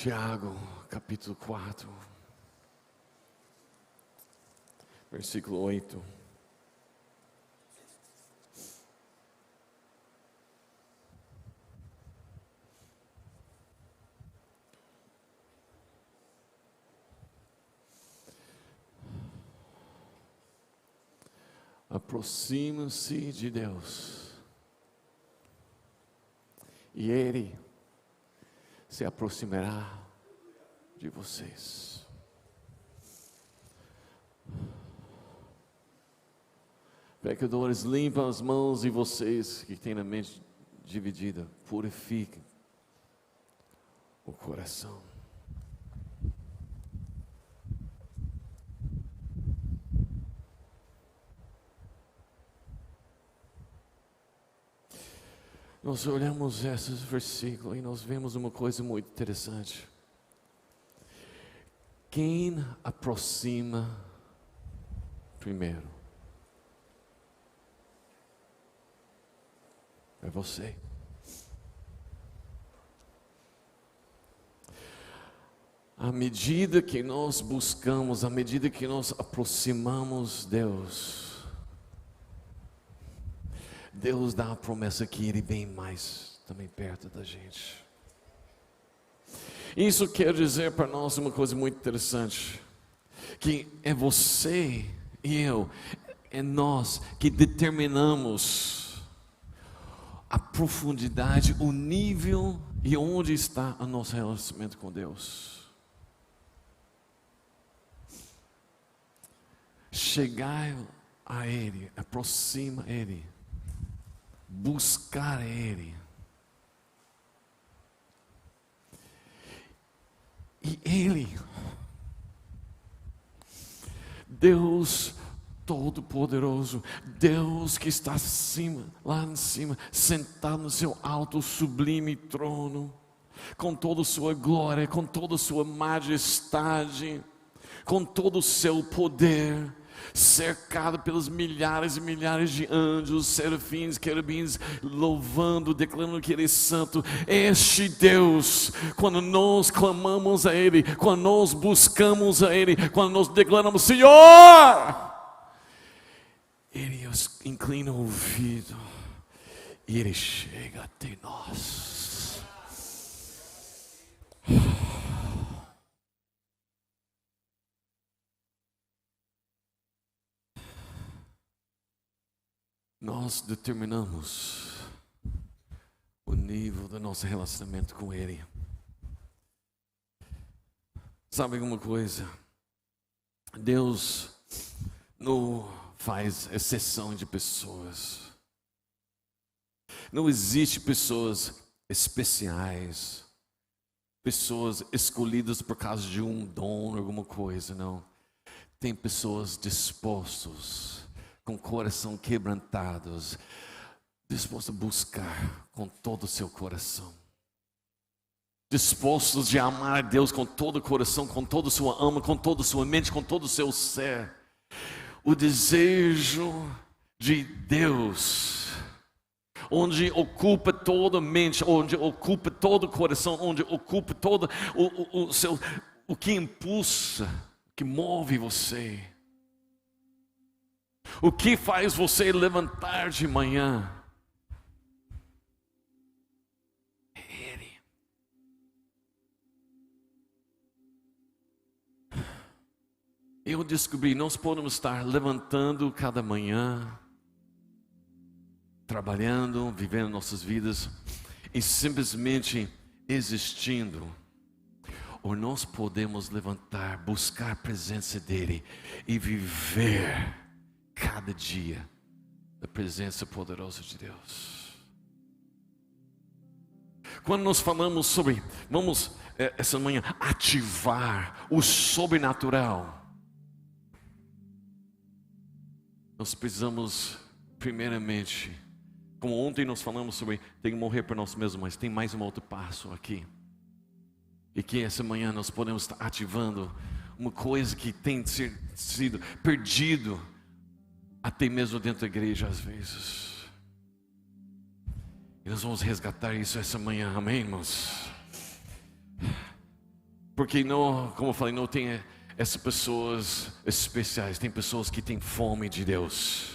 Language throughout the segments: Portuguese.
Tiago, capítulo 4, versículo 8. Aproxima-se de Deus, e Ele se aproximará de vocês. Pecadores, limpam as mãos de vocês que têm a mente dividida, purifiquem o coração. Nós olhamos esses versículos e nós vemos uma coisa muito interessante. Quem aproxima primeiro? É você. À medida que nós buscamos, à medida que nós aproximamos Deus dá a promessa que Ele vem mais também perto da gente. Isso quer dizer para nós uma coisa muito interessante, que é você e eu, é nós que determinamos a profundidade, o nível e onde está o nosso relacionamento com Deus. Chegar a Ele, aproxima Ele, buscar Ele. E Ele, Deus Todo-Poderoso, Deus que está acima, lá em cima, sentado no seu alto sublime trono, com toda a sua glória, com toda a sua majestade, com todo o seu poder, cercado pelos milhares e milhares de anjos, serafins, querubins, louvando, declarando que Ele é santo. Este Deus, quando nós clamamos a Ele, quando nós buscamos a Ele, quando nós declaramos: Senhor, Ele inclina o ouvido e Ele chega até nós. Nós determinamos o nível do nosso relacionamento com Ele. Sabe alguma coisa? Deus não faz exceção de pessoas. Não existe pessoas especiais, pessoas escolhidas por causa de um dom, alguma coisa, não. Tem pessoas dispostas, com coração quebrantados, dispostos a buscar com todo o seu coração, dispostos de amar a Deus com todo o coração, com toda a sua alma, com toda a sua mente, com todo o seu ser. O desejo de Deus, onde ocupa toda a mente, onde ocupa todo o coração, onde ocupa todo o que impulsa, que move você. O que faz você levantar de manhã? É Ele. Eu descobri, nós podemos estar levantando cada manhã, trabalhando, vivendo nossas vidas e simplesmente existindo. Ou nós podemos levantar, buscar a presença dEle e viver cada dia da presença poderosa de Deus. Quando nós falamos sobre, vamos essa manhã ativar o sobrenatural, nós precisamos primeiramente, como ontem nós falamos sobre tem que morrer por nós mesmos, mas tem mais um outro passo aqui. E que essa manhã nós podemos estar ativando uma coisa que tem sido perdido até mesmo dentro da igreja às vezes. E nós vamos resgatar isso essa manhã, amém, irmãos? Porque não, como eu falei, não tem essas pessoas especiais. Tem pessoas que têm fome de Deus.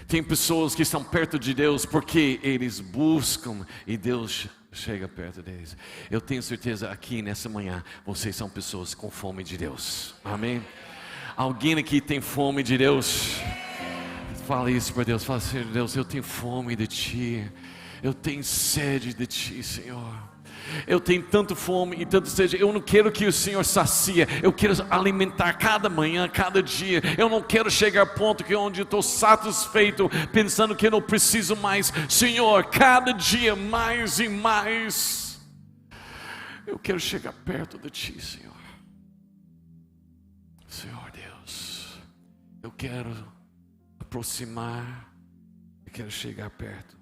Tem pessoas que estão perto de Deus porque eles buscam e Deus chega perto deles. Eu tenho certeza aqui nessa manhã, vocês são pessoas com fome de Deus. Amém? Alguém aqui tem fome de Deus? Fala isso para Deus. Fala, Senhor Deus, eu tenho fome de Ti. Eu tenho sede de Ti, Senhor. Eu tenho tanto fome e tanto sede. Eu não quero que o Senhor sacia. Eu quero alimentar cada manhã, cada dia. Eu não quero chegar ao ponto que onde eu estou satisfeito, pensando que eu não preciso mais. Senhor, cada dia mais e mais. Eu quero chegar perto de Ti, Senhor. Senhor Deus, eu quero aproximar. Eu quero chegar perto.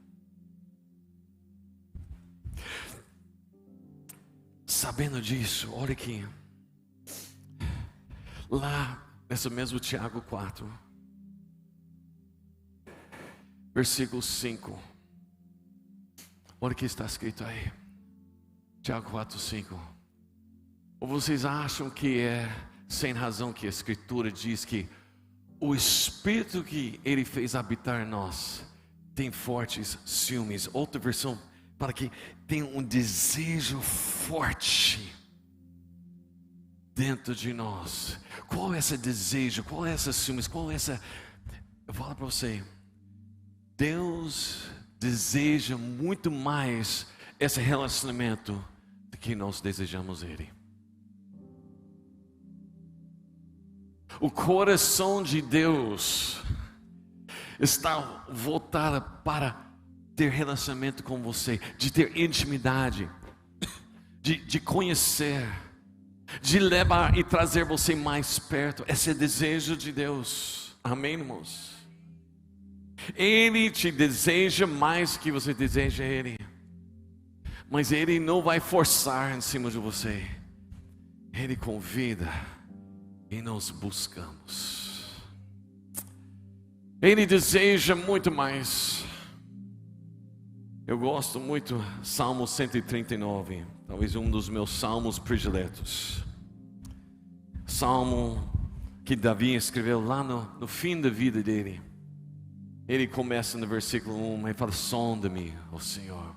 Sabendo disso, olha aqui, lá nesse mesmo Tiago 4, versículo 5, olha o que está escrito aí, Tiago 4, 5. Ou vocês acham que é sem razão que a Escritura diz que o Espírito que Ele fez habitar em nós tem fortes ciúmes? Outra versão, para que tenha um desejo forte dentro de nós. Qual é esse desejo? Qual é essa ciúmes? Qual é essa... Eu falo para você, Deus deseja muito mais esse relacionamento do que nós desejamos Ele. O coração de Deus está voltado para ter relacionamento com você, de ter intimidade, de conhecer, de levar e trazer você mais perto. Esse é o desejo de Deus. Amém, irmãos? Ele te deseja mais que você deseja Ele, mas Ele não vai forçar em cima de você. Ele convida e nós buscamos. Ele deseja muito mais. Eu gosto muito Salmo 139, talvez um dos meus salmos prediletos. Salmo que Davi escreveu lá no fim da vida dele. Ele começa no versículo 1, ele fala, sonda-me, ó Senhor.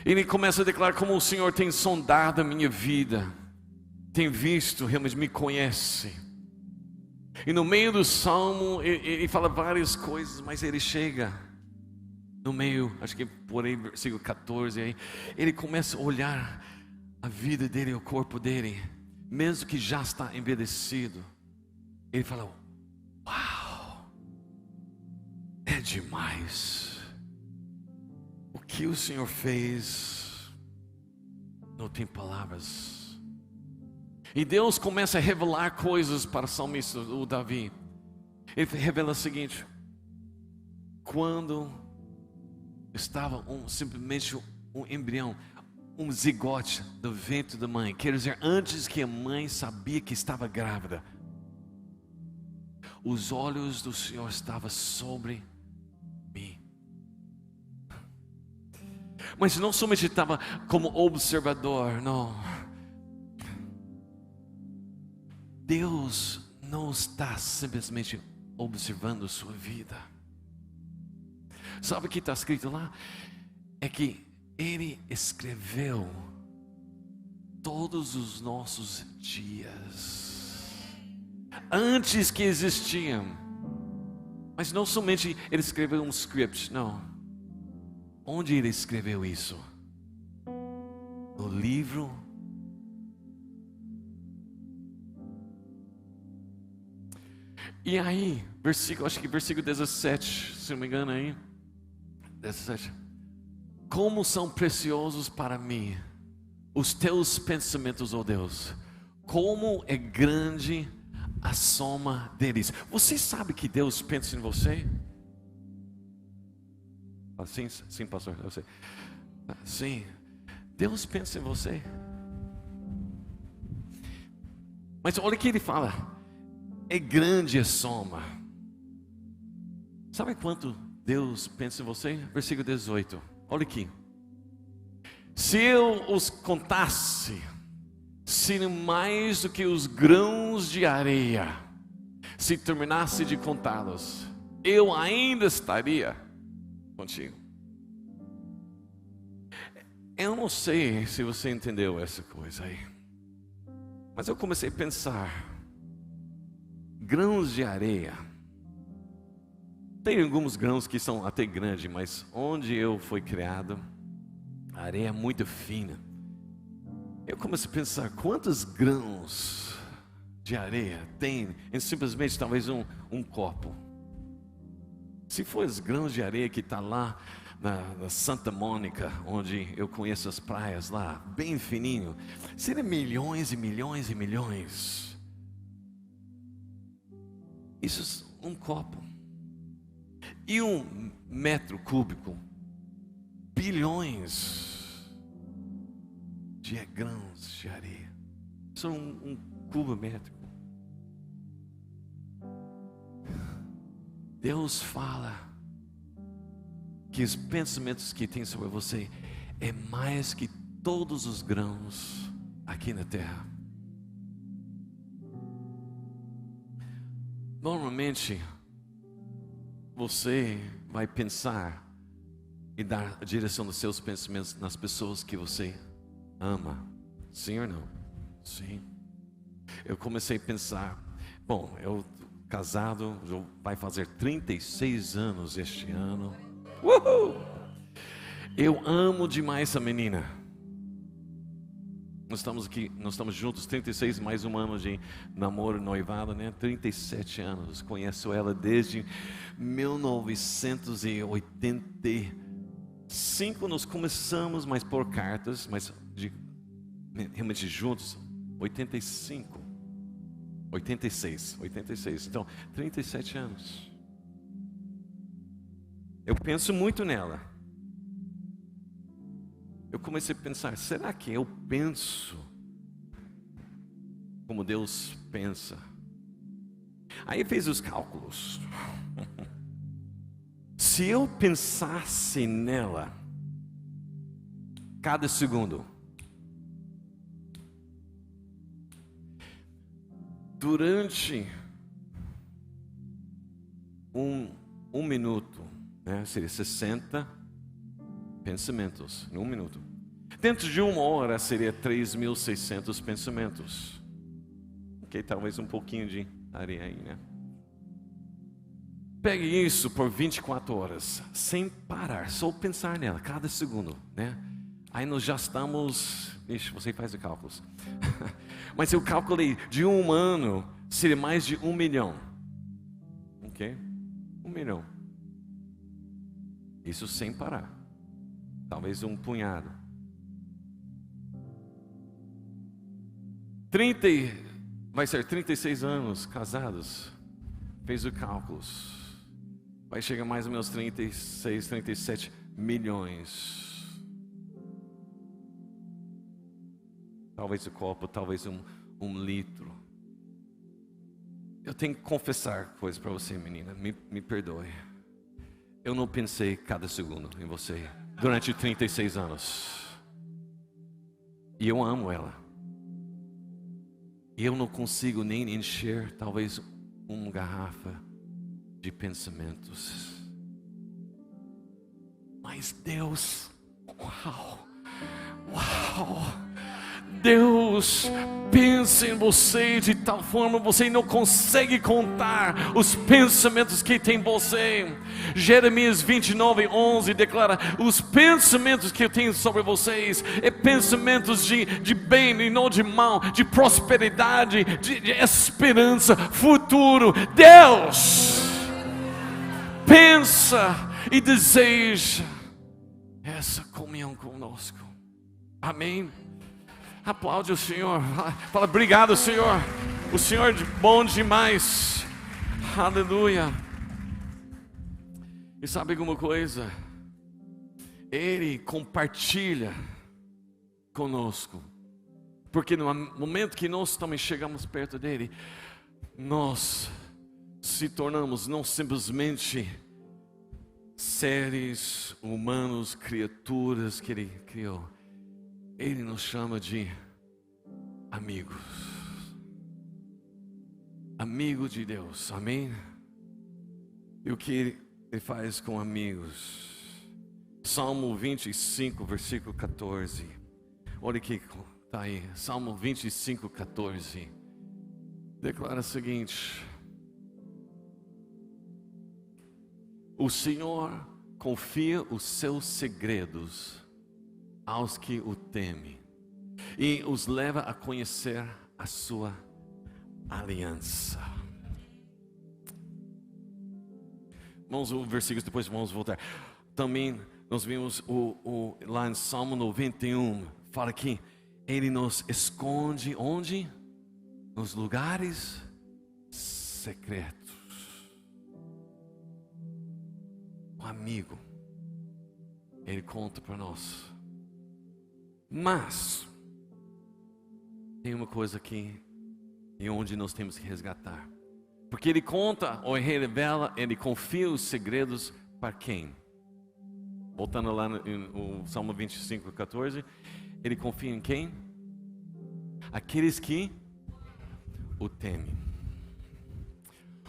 Ele começa a declarar como o Senhor tem sondado a minha vida, tem visto, realmente me conhece. E no meio do salmo, ele fala várias coisas, mas ele chega no meio, acho que por aí, versículo 14, aí, ele começa a olhar a vida dele, o corpo dele, mesmo que já está envelhecido. Ele fala, uau, é demais. O que o Senhor fez, não tem palavras. E Deus começa a revelar coisas para o salmista, o Davi. Ele revela o seguinte: quando estava simplesmente um embrião, um zigote do ventre da mãe, quer dizer, antes que a mãe sabia que estava grávida, os olhos do Senhor estavam sobre mim. Mas não somente estava como observador, não. Deus não está simplesmente observando sua vida. Sabe o que está escrito lá? É que Ele escreveu todos os nossos dias, antes que existiam. Mas não somente Ele escreveu um script, não. Onde Ele escreveu isso? No livro. E aí, acho que versículo 17, se não me engano aí. 17. Como são preciosos para mim os teus pensamentos, ó Deus. Como é grande a soma deles. Você sabe que Deus pensa em você? Sim, sim, pastor, eu sei. Sim, Deus pensa em você. Mas olha o que ele fala. É grande a soma. Sabe quanto Deus pensa em você? Versículo 18. Olha aqui. Se eu os contasse, seriam mais do que os grãos de areia. Se terminasse de contá-los, eu ainda estaria contigo. Eu não sei se você entendeu essa coisa aí, mas eu comecei a pensar, grãos de areia. Tem alguns grãos que são até grandes, mas onde eu fui criado, a areia é muito fina. Eu comecei a pensar, quantos grãos de areia tem em simplesmente talvez um copo? Se for os grãos de areia que está lá na Santa Mônica, onde eu conheço as praias lá, bem fininho, seriam milhões e milhões e milhões. Isso é um copo. E 1 metro cúbico, bilhões de grãos de areia. São um cubo métrico. Deus fala que os pensamentos que tem sobre você é mais que todos os grãos aqui na terra. Normalmente, você vai pensar e dar a direção dos seus pensamentos nas pessoas que você ama. Sim ou não? Sim. Eu comecei a pensar, bom, eu casado, vai fazer 36 anos este ano. Uhul! Eu amo demais essa menina. Nós estamos juntos 36, mais um ano de namoro, noivado, né? 37 anos. Conheço ela desde 1985. Nós começamos, mas por cartas, mas realmente juntos, 86. Então, 37 anos. Eu penso muito nela. Eu comecei a pensar, será que eu penso como Deus pensa? Aí fez os cálculos. Se eu pensasse nela cada segundo, durante um minuto, né, seria 60 pensamentos em 1 minuto. Dentro de 1 hora seria 3.600 pensamentos. Ok, talvez um pouquinho de areia aí, né? Pegue isso por 24 horas, sem parar, só pensar nela, cada segundo, né? Aí nós já estamos... Ixi, você faz os cálculos. Mas eu calculei, de 1 ano, seria mais de 1 milhão. Ok? 1 milhão. Isso sem parar. Talvez um punhado. 30, vai ser 36 anos casados. Fez os cálculos. Vai chegar mais ou menos 36, 37 milhões. Talvez o copo, talvez um litro. Eu tenho que confessar coisas para você, menina. Me perdoe. Eu não pensei cada segundo em você durante 36 anos. E eu amo ela. E eu não consigo nem encher, talvez, uma garrafa de pensamentos. Mas Deus, uau! Deus pensa em você de tal forma você não consegue contar os pensamentos que tem em você. Jeremias 29:11 declara: os pensamentos que eu tenho sobre vocês é pensamentos de bem e não de mal, de prosperidade, de esperança, futuro. Deus pensa e deseja essa comunhão conosco. Amém? Aplaude o Senhor. Fala, obrigado, Senhor. O Senhor é bom demais. Aleluia. E sabe alguma coisa? Ele compartilha conosco. Porque no momento que nós também chegamos perto dele, nós se tornamos não simplesmente seres humanos, criaturas que ele criou. Ele nos chama de amigos. Amigo de Deus, amém? E o que Ele faz com amigos? Salmo 25, versículo 14. Olha que está aí, Salmo 25, 14. Declara o seguinte: o Senhor confia os seus segredos aos que o temem e os leva a conhecer a sua aliança. Vamos ao versículo, depois vamos voltar. Também nós vimos lá em Salmo 91, fala que Ele nos esconde onde? Nos lugares secretos. Um amigo, Ele conta para nós. Mas tem uma coisa aqui e onde nós temos que resgatar. Porque Ele conta, ou Ele revela, Ele confia os segredos para quem? Voltando lá no Salmo 25, 14. Ele confia em quem? Aqueles que o temem.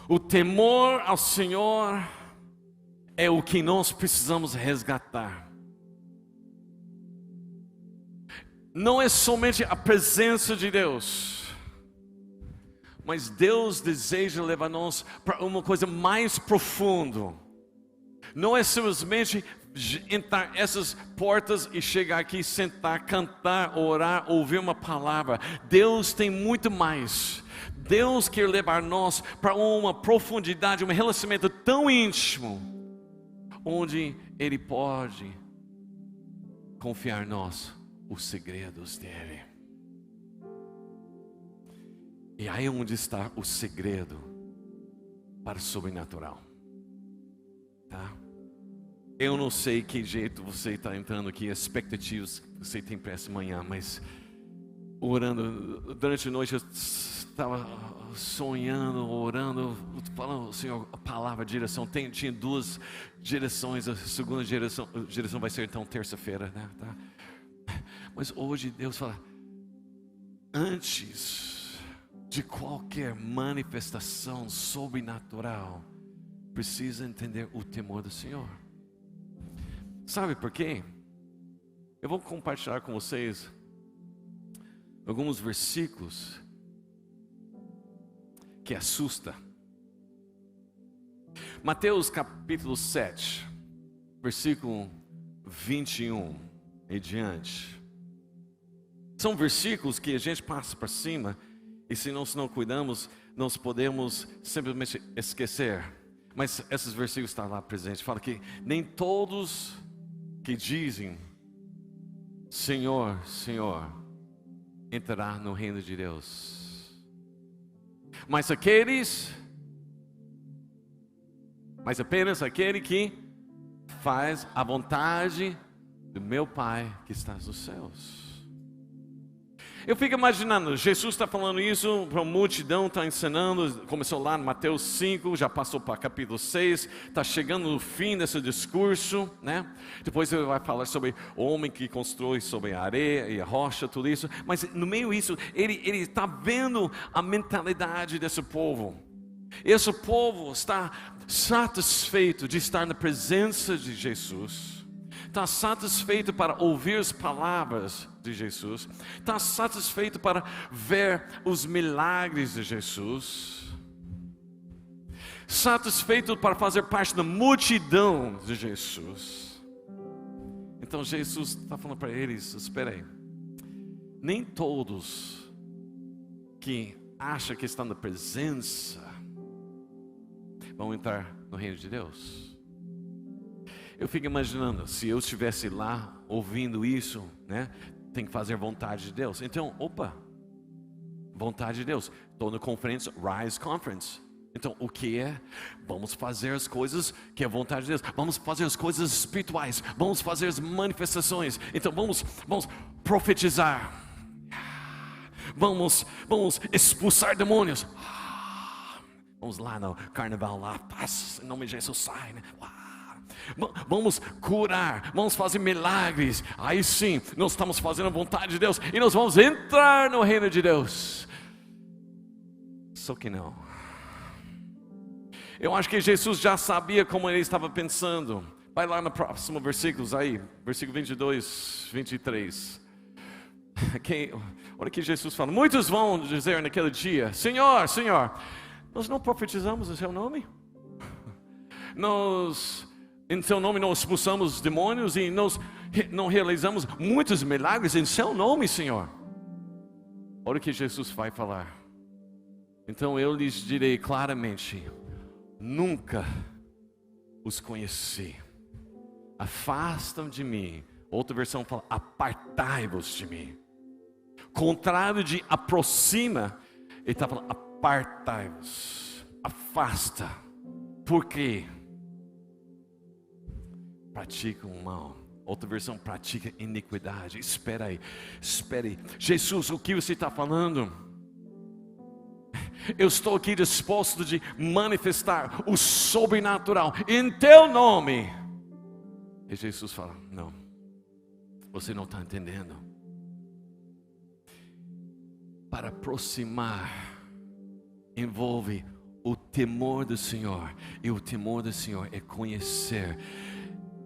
O temor ao Senhor é o que nós precisamos resgatar. Não é somente a presença de Deus, mas Deus deseja levar-nos para uma coisa mais profunda. Não é simplesmente entrar essas portas e chegar aqui, sentar, cantar, orar, ouvir uma palavra. Deus tem muito mais. Deus quer levar nós para uma profundidade, um relacionamento tão íntimo, onde Ele pode confiar em nós os segredos dEle. E aí onde está o segredo para o sobrenatural, tá? Eu não sei que jeito você está entrando aqui, expectativas que você tem para essa manhã, mas orando, durante a noite eu estava sonhando, orando, falando, Senhor, a palavra direção, tinha duas direções, a segunda direção vai ser então terça-feira, né? Tá? Mas hoje Deus fala, antes de qualquer manifestação sobrenatural, precisa entender o temor do Senhor. Sabe por quê? Eu vou compartilhar com vocês alguns versículos que assusta. Mateus capítulo 7, versículo 21 e diante. São versículos que a gente passa para cima e se não cuidamos, nós podemos simplesmente esquecer. Mas esses versículos estão lá presentes. Fala que nem todos que dizem Senhor, Senhor, entrará no reino de Deus. Mas apenas aquele que faz a vontade do meu Pai que está nos céus. Eu fico imaginando, Jesus está falando isso para uma multidão, está ensinando, começou lá no Mateus 5, já passou para capítulo 6, está chegando no fim desse discurso, né? Depois ele vai falar sobre o homem que constrói sobre a areia e a rocha, tudo isso, mas no meio disso, ele está vendo a mentalidade desse povo. Esse povo está satisfeito de estar na presença de Jesus, está satisfeito para ouvir as palavras de Jesus, está satisfeito para ver os milagres de Jesus, satisfeito para fazer parte da multidão de Jesus. Então Jesus está falando para eles, espera aí, nem todos que acham que estão na presença vão entrar no reino de Deus. Eu fico imaginando, se eu estivesse lá ouvindo isso, né? Tem que fazer vontade de Deus. Então, vontade de Deus. Estou na conferência, Rise Conference. Então, o que é? Vamos fazer as coisas que é vontade de Deus. Vamos fazer as coisas espirituais. Vamos fazer as manifestações. Então, vamos profetizar. Vamos expulsar demônios. Vamos lá no carnaval lá, paz, em nome de Jesus sai, né? vamos curar, vamos fazer milagres. Aí sim, nós estamos fazendo a vontade de Deus e nós vamos entrar no reino de Deus. Só que não. Eu acho que Jesus já sabia como ele estava pensando. Vai lá no próximo versículos aí, versículo 22, 23. Olha que Jesus fala: muitos vão dizer naquele dia: Senhor, Senhor, nós não profetizamos em seu nome? Nós, em seu nome, não expulsamos demônios e nós não realizamos muitos milagres em seu nome, Senhor? Olha o que Jesus vai falar. Então eu lhes direi claramente: nunca os conheci. Afastam de mim. Outra versão fala: apartai-vos de mim. Contrário de aproxima, ele está falando apartai-vos, afasta. Por quê? Praticam o mal. Outra versão, pratica iniquidade. Espera aí, espere. Jesus, o que você está falando? Eu estou aqui disposto de manifestar o sobrenatural em teu nome. E Jesus fala: não, você não está entendendo. Para aproximar envolve o temor do Senhor. E o temor do Senhor é conhecer.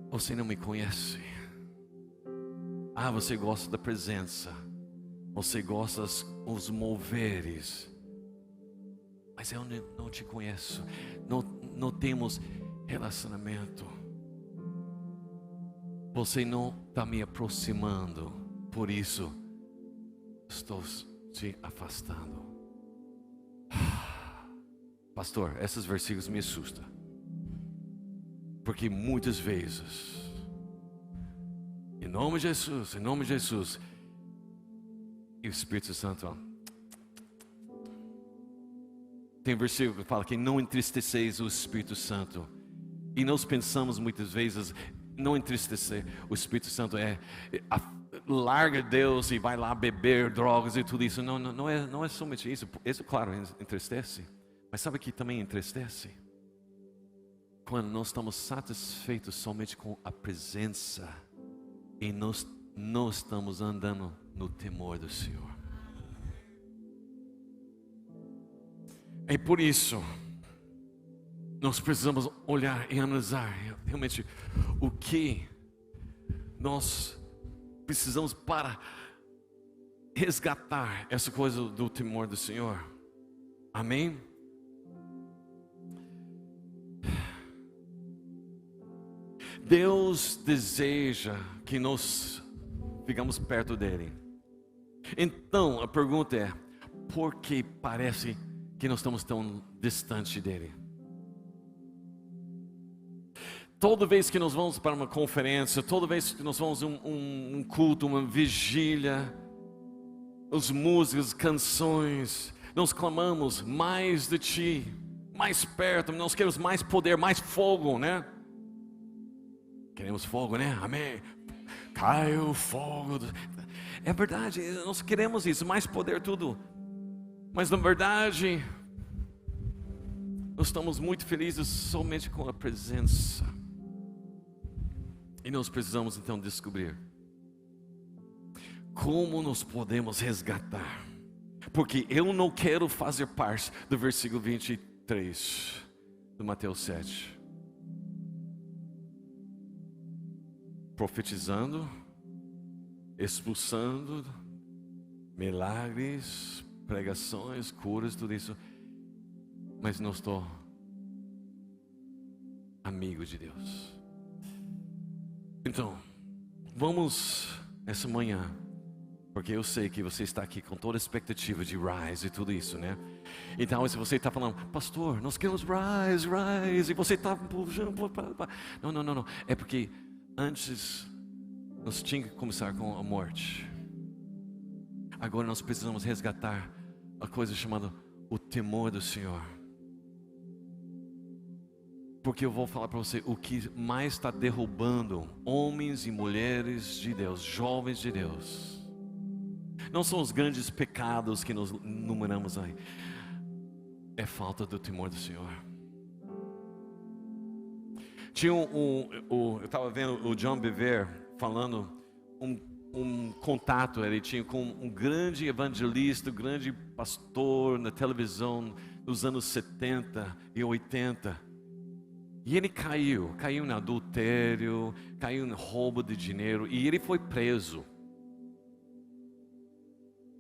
Você não me conhece. Ah, você gosta da presença, você gosta dos moveres, mas eu não te conheço. Não temos relacionamento. Você não está me aproximando. Por isso estou te afastando. Pastor, esses versículos me assustam. Porque muitas vezes, em nome de Jesus, e o Espírito Santo, ó, tem versículo que fala que não entristeceis o Espírito Santo. E nós pensamos muitas vezes, não entristecer o Espírito Santo larga Deus e vai lá beber drogas e tudo isso. Não é somente isso. Isso, claro, entristece. Mas sabe que também entristece? Quando nós estamos satisfeitos somente com a presença e nós não estamos andando no temor do Senhor. É por isso nós precisamos olhar e analisar realmente o que nós precisamos para resgatar essa coisa do temor do Senhor. Amém? Deus deseja que nós ficamos perto dele. Então a pergunta é: por que parece que nós estamos tão distante dele? Toda vez que nós vamos para uma conferência, toda vez que nós vamos a um culto, uma vigília, as músicas, canções, nós clamamos mais de Ti, mais perto, nós queremos mais poder, mais fogo, né? Queremos fogo, né? Amém. Cai o fogo. É verdade, nós queremos isso, mais poder, tudo. Mas na verdade, nós estamos muito felizes somente com a presença. E nós precisamos então descobrir como nós podemos resgatar. Porque eu não quero fazer parte do versículo 23 do Mateus 7. Profetizando, expulsando, milagres, pregações, curas, tudo isso. Mas não estou amigo de Deus. Então, vamos essa manhã, porque eu sei que você está aqui com toda a expectativa de rise e tudo isso, né? Então, se você está falando: pastor, nós queremos rise, e você está puxando, não, é porque antes nós tínhamos que começar com a morte. Agora nós precisamos resgatar a coisa chamada o temor do Senhor. Porque eu vou falar para você o que mais está derrubando homens e mulheres de Deus, jovens de Deus. Não são os grandes pecados que nós numeramos aí. É falta do temor do Senhor. Tinha eu estava vendo o John Bevere falando um contato ele tinha com um grande evangelista, um grande pastor na televisão nos anos 70 e 80. E ele caiu no adultério, caiu no roubo de dinheiro e ele foi preso.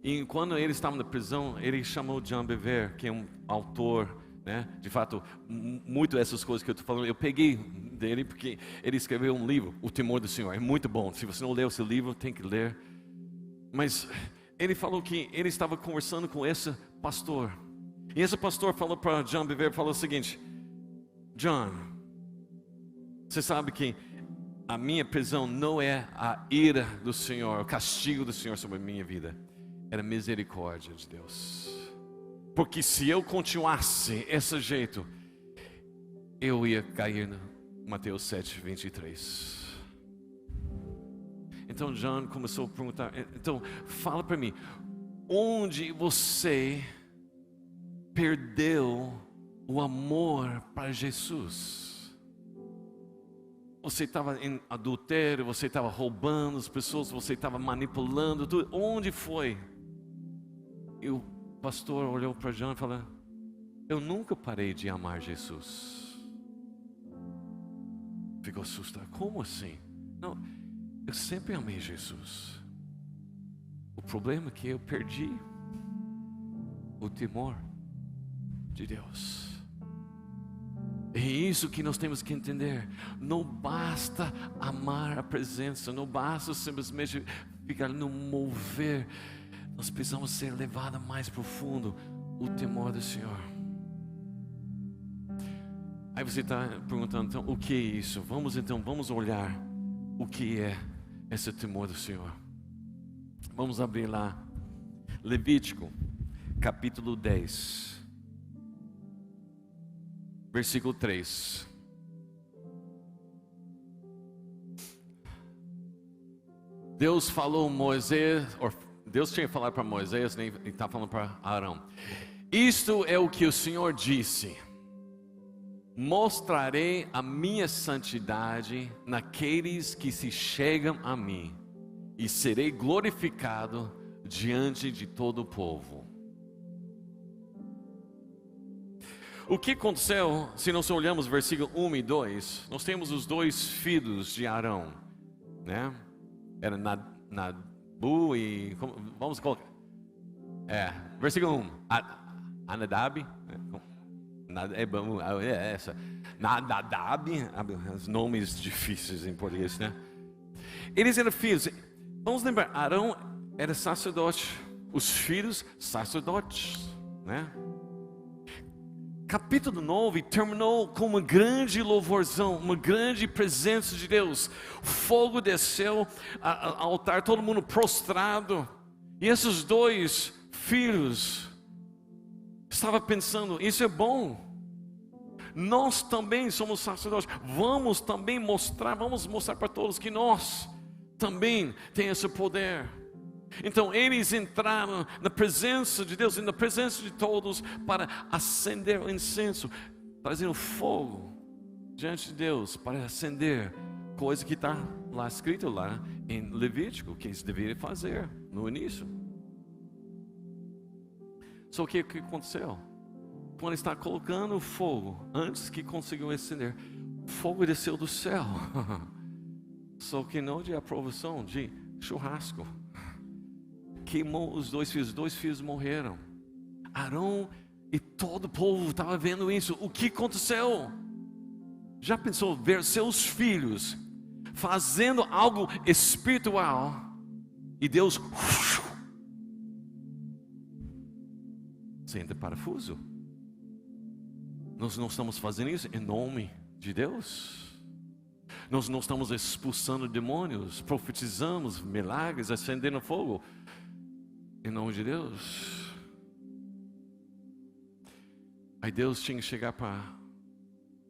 E quando ele estava na prisão, ele chamou John Bevere, que é um autor, né? De fato, muito dessas coisas que eu estou falando, eu peguei dele porque ele escreveu um livro, O Temor do Senhor. É muito bom. Se você não leu esse livro, tem que ler. Mas ele falou que ele estava conversando com esse pastor. E esse pastor falou para John Bevere, falou o seguinte: John, você sabe que a minha prisão não é a ira do Senhor, o castigo do Senhor sobre a minha vida. Era misericórdia de Deus. Porque se eu continuasse desse jeito, eu ia cair no Mateus 7, 23. Então John começou a perguntar, então fala para mim, onde você perdeu o amor para Jesus? Você estava em adultério, você estava roubando as pessoas, você estava manipulando tudo. Onde foi? E o pastor olhou para John e falou: eu nunca parei de amar Jesus. Ficou assustado. Como assim? Não, eu sempre amei Jesus. O problema é que eu perdi o temor de Deus. É isso que nós temos que entender. Não basta amar a presença, não basta simplesmente ficar no mover. Nós precisamos ser levados mais profundo, o temor do Senhor. Aí você está perguntando, então, o que é isso? Vamos olhar o que é esse temor do Senhor. Vamos abrir lá, Levítico, capítulo 10, versículo 3. Deus falou a Moisés, Deus tinha falado para Moisés, nem está falando para Arão. Isto é o que o Senhor disse: mostrarei a minha santidade naqueles que se chegam a mim, e serei glorificado diante de todo o povo. O que aconteceu, se nós olhamos versículo 1 e 2, nós temos os dois filhos de Arão, né? Era Nadabu e, vamos colocar, versículo 1, Anadab, Nadab, os nomes difíceis em português, né? Eles eram filhos. Vamos lembrar, Arão era sacerdote, os filhos sacerdotes, né? Capítulo 9 terminou com uma grande louvorzão, uma grande presença de Deus. Fogo desceu ao altar, todo mundo prostrado. E esses dois filhos estavam pensando: isso é bom. Nós também somos sacerdotes. Vamos mostrar para todos que nós também temos esse poder. Então eles entraram na presença de Deus e na presença de todos para acender o incenso, trazendo fogo diante de Deus para acender, coisa que está lá escrito lá em Levítico que eles deveriam fazer no início. Só que o que aconteceu? Quando está colocando o fogo, antes que conseguiu acender, o fogo desceu do céu. Só que não de aprovação, de churrasco. Queimou os dois filhos morreram. Arão e todo o povo estava vendo isso. O que aconteceu? Já pensou ver seus filhos fazendo algo espiritual e Deus senta parafuso? Nós não estamos fazendo isso em nome de Deus. Nós não estamos expulsando demônios, profetizamos milagres, acendendo fogo em nome de Deus. Aí Deus tinha que chegar para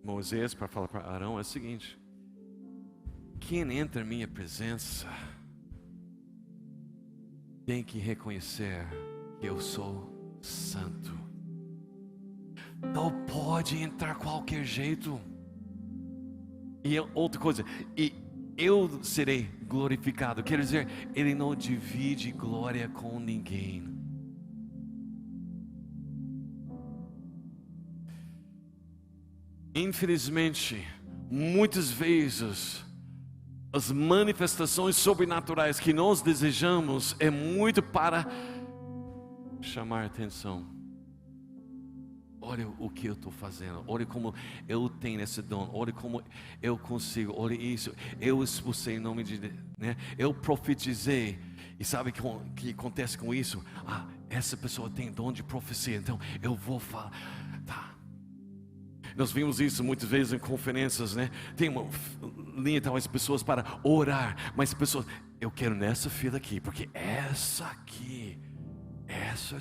Moisés para falar para Arão: é o seguinte, quem entra em minha presença tem que reconhecer que eu sou santo. Não pode entrar qualquer jeito. E outra coisa, e eu serei glorificado. Quer dizer, Ele não divide glória com ninguém. Infelizmente, muitas vezes, as manifestações sobrenaturais que nós desejamos é muito para chamar atenção. Olha o que eu estou fazendo, olha como eu tenho esse dom, olha como eu consigo, olha isso, eu expulsei em nome de Deus, né? Eu profetizei, e sabe o que acontece com isso? Essa pessoa tem dom de profecia, então eu vou falar, tá. Nós vimos isso muitas vezes em conferências, né? Tem uma linha, talvez, pessoas para orar, mas pessoas, eu quero nessa fila aqui, porque essa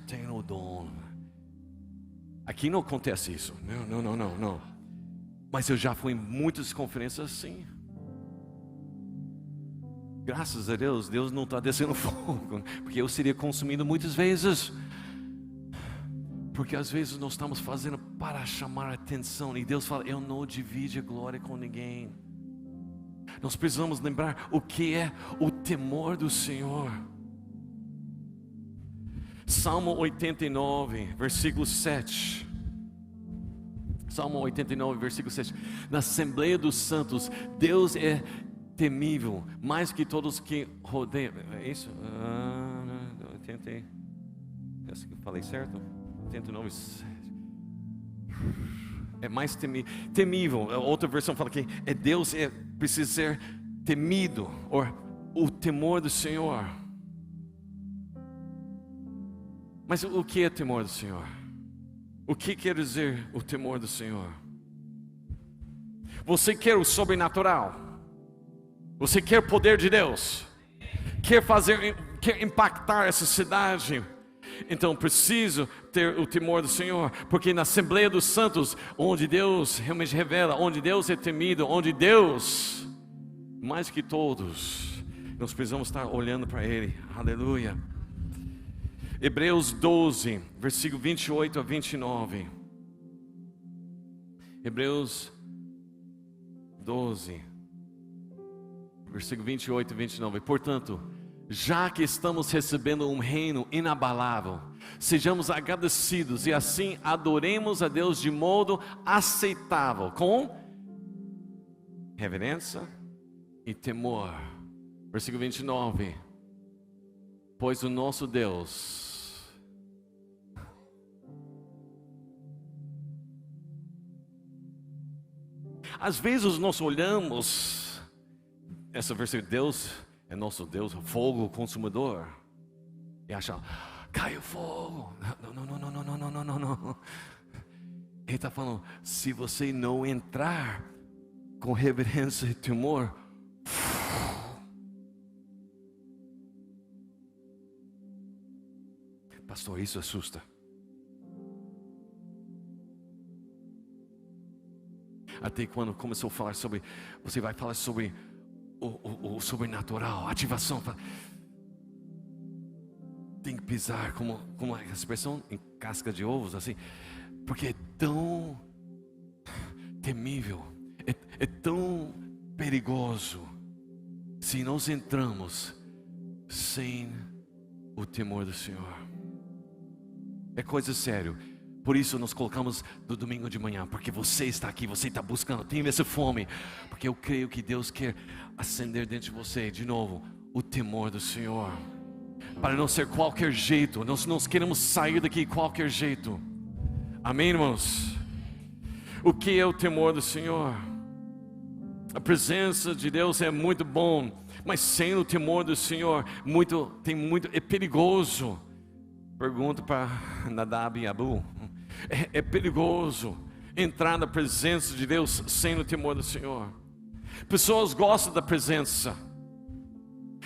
tem o dom. Aqui não acontece isso, não. Mas eu já fui em muitas conferências assim. Graças a Deus, Deus não está descendo fogo, porque eu seria consumido muitas vezes. Porque às vezes nós estamos fazendo para chamar a atenção, e Deus fala, eu não divido a glória com ninguém. Nós precisamos lembrar o que é o temor do Senhor. Salmo 89, versículo 7. Salmo 89, versículo 7. Na Assembleia dos Santos, Deus é temível, mais que todos que rodeiam. É isso? Eu tentei. Falei certo? 89, 7. É mais temível. Outra versão fala que Deus precisa ser temido, ou o temor do Senhor. Mas o que é temor do Senhor? O que quer dizer o temor do Senhor? Você quer o sobrenatural? Você quer o poder de Deus? Quer impactar essa cidade? Então preciso ter o temor do Senhor, porque na Assembleia dos Santos, onde Deus realmente revela, onde Deus é temido, onde Deus, mais que todos, nós precisamos estar olhando para Ele. Aleluia. Hebreus 12, versículo 28 a 29. Hebreus 12, versículo 28 e 29. Portanto, já que estamos recebendo um reino inabalável, sejamos agradecidos e assim adoremos a Deus de modo aceitável, com reverência e temor. Versículo 29. Pois o nosso Deus às vezes nós olhamos essa versículo, Deus é nosso Deus, fogo consumidor, e achamos, caiu fogo. Não. Ele está falando, se você não entrar com reverência e temor, pastor, isso assusta. Até quando começou a falar sobre, você vai falar sobre o sobrenatural, ativação. Tem que pisar, como a expressão, em casca de ovos, assim, porque é tão temível, é tão perigoso, se nós entramos sem o temor do Senhor. É coisa séria. Por isso nós colocamos no domingo de manhã, porque você está aqui, você está buscando, tem essa fome, porque eu creio que Deus quer acender dentro de você, de novo, o temor do Senhor, para não ser qualquer jeito. Nós queremos sair daqui de qualquer jeito. Amém, irmãos? O que é o temor do Senhor? A presença de Deus é muito bom, mas sem o temor do Senhor, é perigoso. Pergunta para Nadab e Abu. É perigoso entrar na presença de Deus sem o temor do Senhor. Pessoas gostam da presença.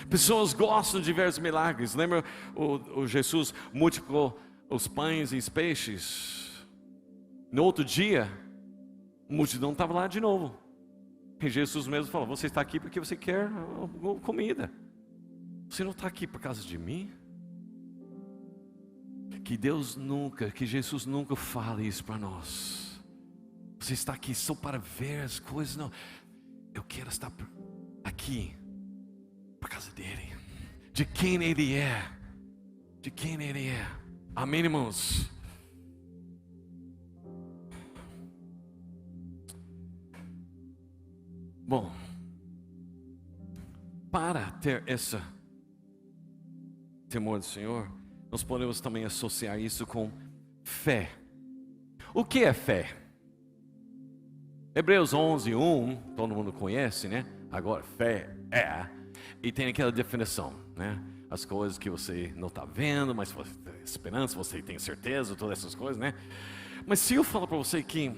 Pessoas gostam de ver os milagres. Lembra o Jesus multiplicou os pães e os peixes? No outro dia, a multidão estava lá de novo. E Jesus mesmo falou, você está aqui porque você quer comida. Você não está aqui por causa de mim? Que Jesus nunca fale isso para nós. Você está aqui só para ver as coisas, não. eu quero estar aqui por causa dele, de quem ele é, de quem ele é. Amém, irmãos? Bom, para ter esse temor do Senhor, nós podemos também associar isso com fé. O que é fé? Hebreus 11:1, todo mundo conhece, né? Agora, fé é, e tem aquela definição, né? As coisas que você não está vendo, mas você tem esperança, você tem certeza, todas essas coisas, né? Mas se eu falar para você que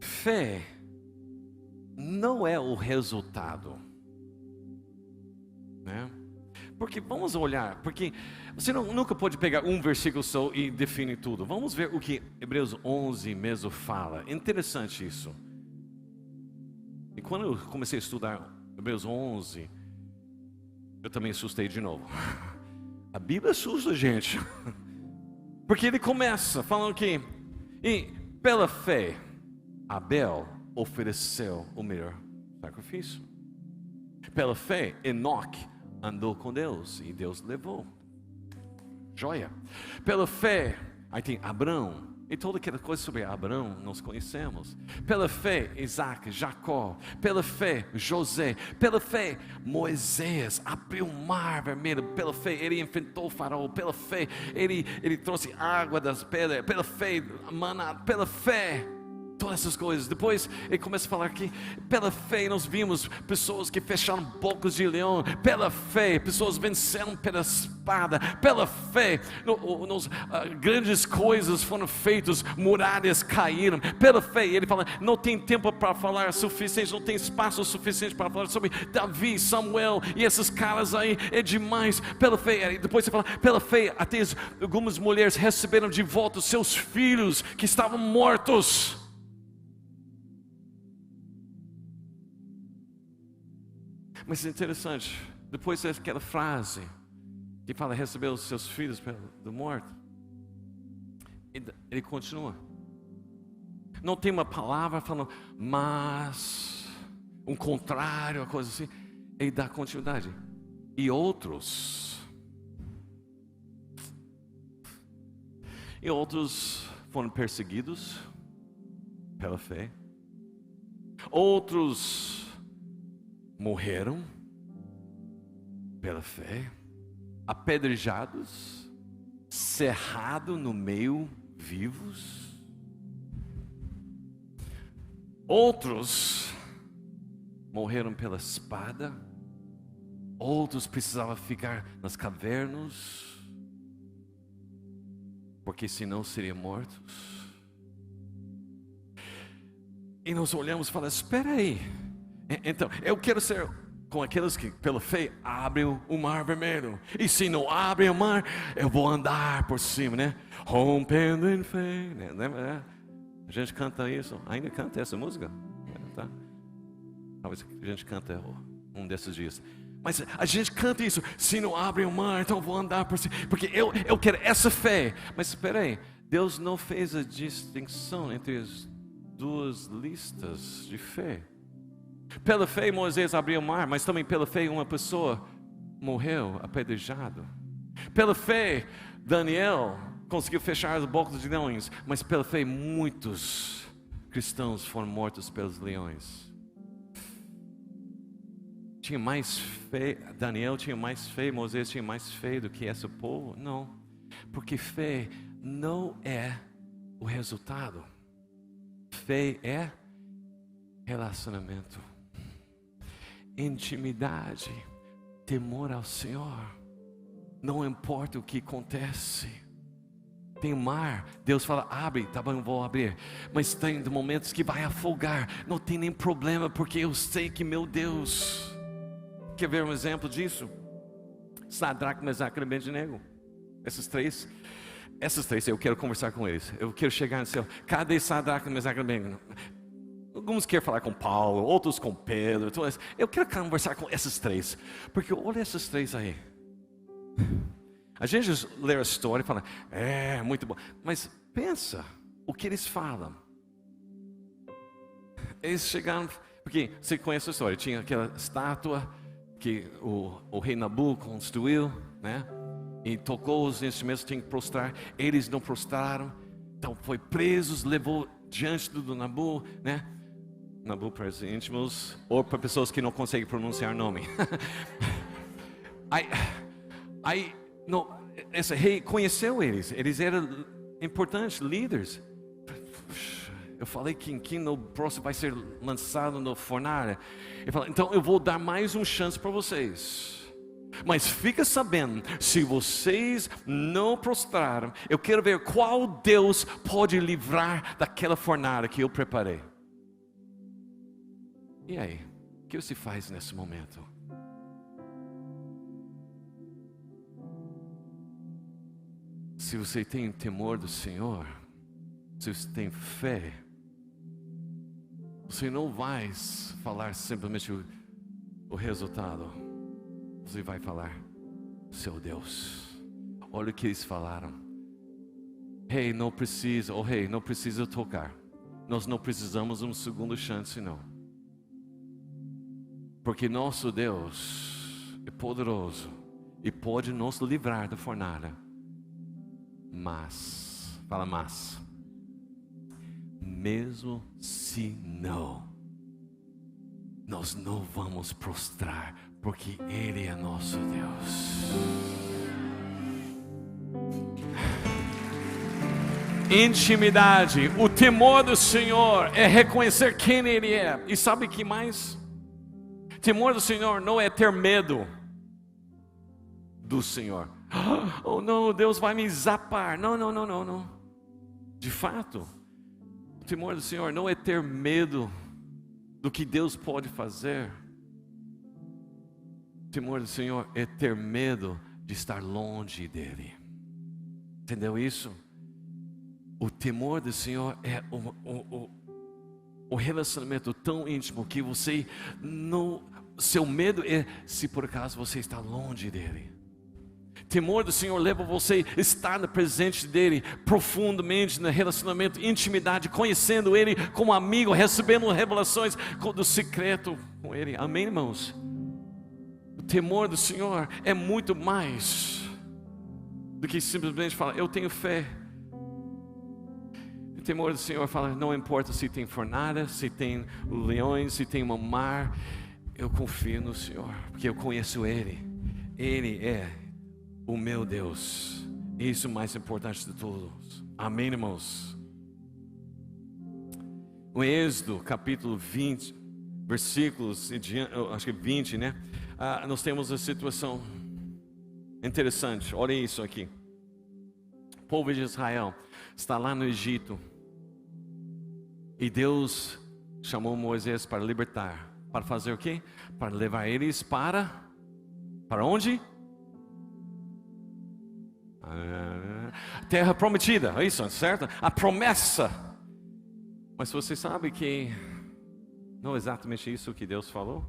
fé não é o resultado, né? Porque vamos olhar, porque você nunca pode pegar um versículo só e definir tudo. Vamos ver o que Hebreus 11 mesmo fala. Interessante isso. E quando eu comecei a estudar Hebreus 11, eu também assustei de novo. A Bíblia assusta, gente. Porque ele começa falando que, e pela fé, Abel ofereceu o melhor sacrifício. Pela fé, Enoque andou com Deus e Deus levou. Joia. Pela fé, aí tem Abraão. E toda aquela coisa sobre Abraão nós conhecemos. Pela fé, Isaac, Jacó. Pela fé, José. Pela fé, Moisés abriu o mar vermelho. Pela fé, ele enfrentou o faraó. Pela fé, ele trouxe água das pedras. Pela fé, maná. Pela fé, todas essas coisas. Depois ele começa a falar que pela fé nós vimos pessoas que fecharam bocas de leão. Pela fé, pessoas venceram pela espada. Pela fé, grandes coisas foram feitas, muralhas caíram. Pela fé, ele fala, não tem tempo para falar suficiente, não tem espaço suficiente para falar sobre Davi, Samuel e esses caras aí, é demais. Pela fé, depois você fala, pela fé, até algumas mulheres receberam de volta os seus filhos que estavam mortos. Mas é interessante, depois daquela frase que fala, recebeu os seus filhos do morto, ele continua. Não tem uma palavra falando, mas, um contrário, uma coisa assim. Ele dá continuidade. E outros foram perseguidos pela fé. Outros morreram pela fé, apedrejados, cerrados no meio, vivos. Outros morreram pela espada. Outros precisavam ficar nas cavernas, porque senão seriam mortos. E nós olhamos e falamos, espera aí. Então, eu quero ser com aqueles que pela fé abrem o mar vermelho. E se não abrem o mar, eu vou andar por cima, né? Rompendo em fé, né? A gente canta isso, ainda canta essa música? Tá? Talvez a gente canta um desses dias. Mas a gente canta isso, se não abrem o mar, então eu vou andar por cima. Porque eu quero essa fé. Mas espera aí, Deus não fez a distinção entre as duas listas de fé. Pela fé Moisés abriu o mar, mas também pela fé uma pessoa morreu apedrejado. Pela fé Daniel conseguiu fechar as bocas de leões, mas pela fé muitos cristãos foram mortos pelos leões. Tinha mais fé, Daniel tinha mais fé, Moisés tinha mais fé do que esse povo? Não, porque fé não é o resultado. Fé é relacionamento, intimidade, temor ao Senhor. Não importa o que acontece. Tem mar, Deus fala, abre, tá bom, vou abrir. Mas tem momentos que vai afogar. Não tem nem problema, porque eu sei que meu Deus. Quer ver um exemplo disso? Sadraque, Mesaque e Abednego. Essas três eu quero conversar com eles. Eu quero chegar no céu. Cadê Sadraque, Mesaque e Abednego? Alguns querem falar com Paulo, outros com Pedro. Eu quero conversar com esses três, porque olha esses três aí. A gente lê a história e fala, muito bom. Mas pensa o que eles falam. Eles chegaram Porque você conhece a história, tinha aquela estátua que o rei Nabu construiu, né? E tocou os instrumentos, tinha que prostrar. Eles não prostraram, então foi presos, levou diante do Nabu, né? Nabu para os íntimos, ou para pessoas que não conseguem pronunciar o nome. Esse rei conheceu eles eram importantes, líderes. Eu falei que no próximo vai ser lançado no fornalha. Ele falou, então eu vou dar mais uma chance para vocês. Mas fica sabendo, se vocês não prostraram, eu quero ver qual Deus pode livrar daquela fornalha que eu preparei. E aí, o que você faz nesse momento? Se você tem temor do Senhor, se você tem fé, você não vai falar simplesmente o resultado. Você vai falar, seu Deus, olha o que eles falaram. Hey, não precisa, hey, não precisa tocar. Nós não precisamos de uma segunda chance, não. Porque nosso Deus é poderoso e pode nos livrar da fornalha. Mas, fala mas, mesmo se não, nós não vamos prostrar, porque Ele é nosso Deus. Intimidade, o temor do Senhor é reconhecer quem Ele é. E sabe o que mais? Temor do Senhor não é ter medo do Senhor. Oh não, Deus vai me zapar. Não. De fato, o temor do Senhor não é ter medo do que Deus pode fazer. O temor do Senhor é ter medo de estar longe dEle. Entendeu isso? O temor do Senhor é o relacionamento tão íntimo que você não... Seu medo é se por acaso você está longe dEle. Temor do Senhor leva você a estar na presença dEle, profundamente no relacionamento, intimidade, conhecendo Ele como amigo, recebendo revelações do secreto com Ele. Amém, irmãos? O temor do Senhor é muito mais do que simplesmente falar, eu tenho fé. O temor do Senhor fala, não importa se tem fornalha, se tem leões, se tem uma mar, eu confio no Senhor, porque eu conheço Ele. Ele é o meu Deus. Isso é o mais importante de todos. Amém, irmãos? O Êxodo, capítulo 20, versículos, acho que 20, né? Nós temos uma situação interessante. Olha isso aqui. O povo de Israel está lá no Egito. E Deus chamou Moisés para libertar. Para fazer o quê? Para levar eles para onde? Terra prometida, é isso, certo? A promessa. Mas você sabe que não é exatamente isso que Deus falou?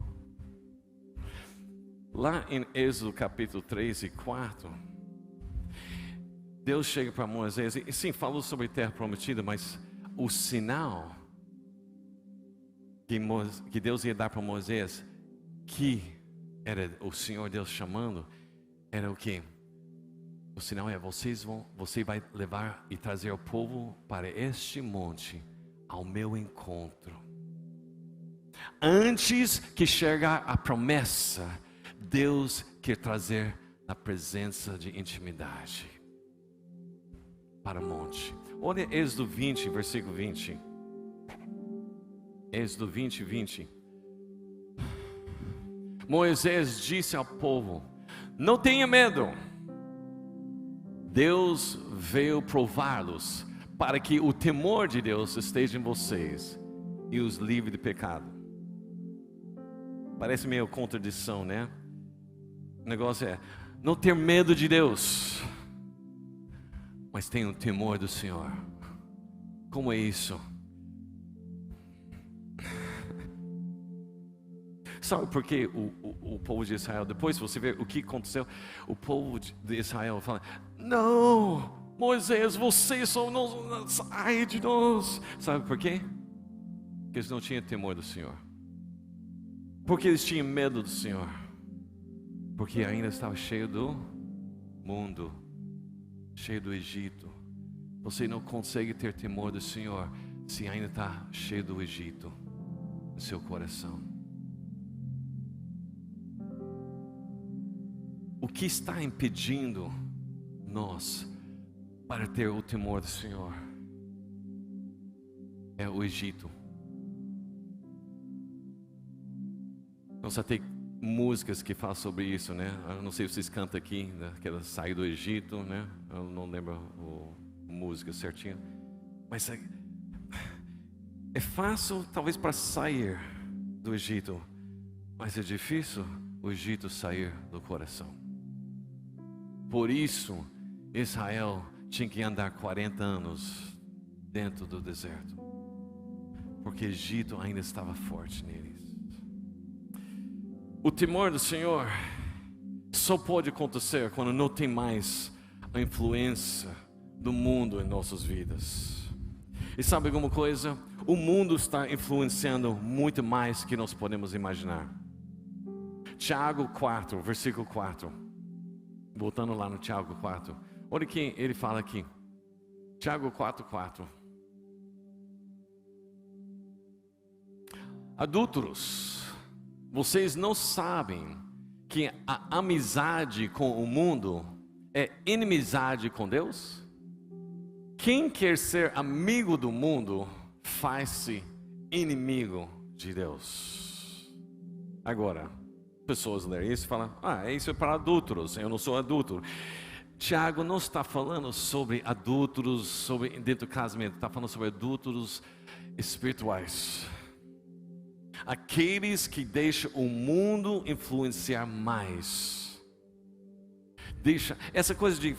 Lá em Êxodo capítulo 3 e 4, Deus chega para Moisés e sim, falou sobre terra prometida, mas o sinal que Deus ia dar para Moisés, que era o Senhor Deus chamando, era o que? O sinal é, você vai levar e trazer o povo para este monte, ao meu encontro. Antes que chegar a promessa, Deus quer trazer na presença de intimidade para o monte. Olha Êxodo 20, versículo 20. Êxodo 20, 20. Moisés disse ao povo, não tenha medo. Deus veio prová-los para que o temor de Deus esteja em vocês e os livre de pecado. Parece meio contradição, né? O negócio é não ter medo de Deus, mas tem o temor do Senhor. Como é isso? Sabe por que o povo de Israel, depois você vê o que aconteceu, o povo de Israel fala, não, Moisés, você só não sai de nós. Sabe por quê? Porque eles não tinham temor do Senhor. Porque eles tinham medo do Senhor. Porque ainda estava cheio do mundo, cheio do Egito. Você não consegue ter temor do Senhor se ainda está cheio do Egito no seu coração. O que está impedindo nós para ter o temor do Senhor é o Egito. Nós até tem músicas que falam sobre isso, né? Eu não sei se vocês cantam aqui, né? Aquela sair do Egito, né? Eu não lembro a música certinho. Mas é fácil, talvez, para sair do Egito, mas é difícil o Egito sair do coração. Por isso, Israel tinha que andar 40 anos dentro do deserto, porque o Egito ainda estava forte neles. O temor do Senhor só pode acontecer quando não tem mais a influência do mundo em nossas vidas. E sabe alguma coisa? O mundo está influenciando muito mais do que nós podemos imaginar. Tiago 4, versículo 4. Voltando lá no Tiago 4. Olha o que ele fala aqui. Tiago 4, 4. Adúlteros, vocês não sabem que a amizade com o mundo é inimizade com Deus? Quem quer ser amigo do mundo faz-se inimigo de Deus. Agora, pessoas lerem isso e falam: isso é para adúlteros, eu não sou adúltero. Tiago não está falando sobre adúlteros, sobre dentro do casamento, está falando sobre adúlteros espirituais. Aqueles que deixam o mundo influenciar mais. Deixa essa coisa de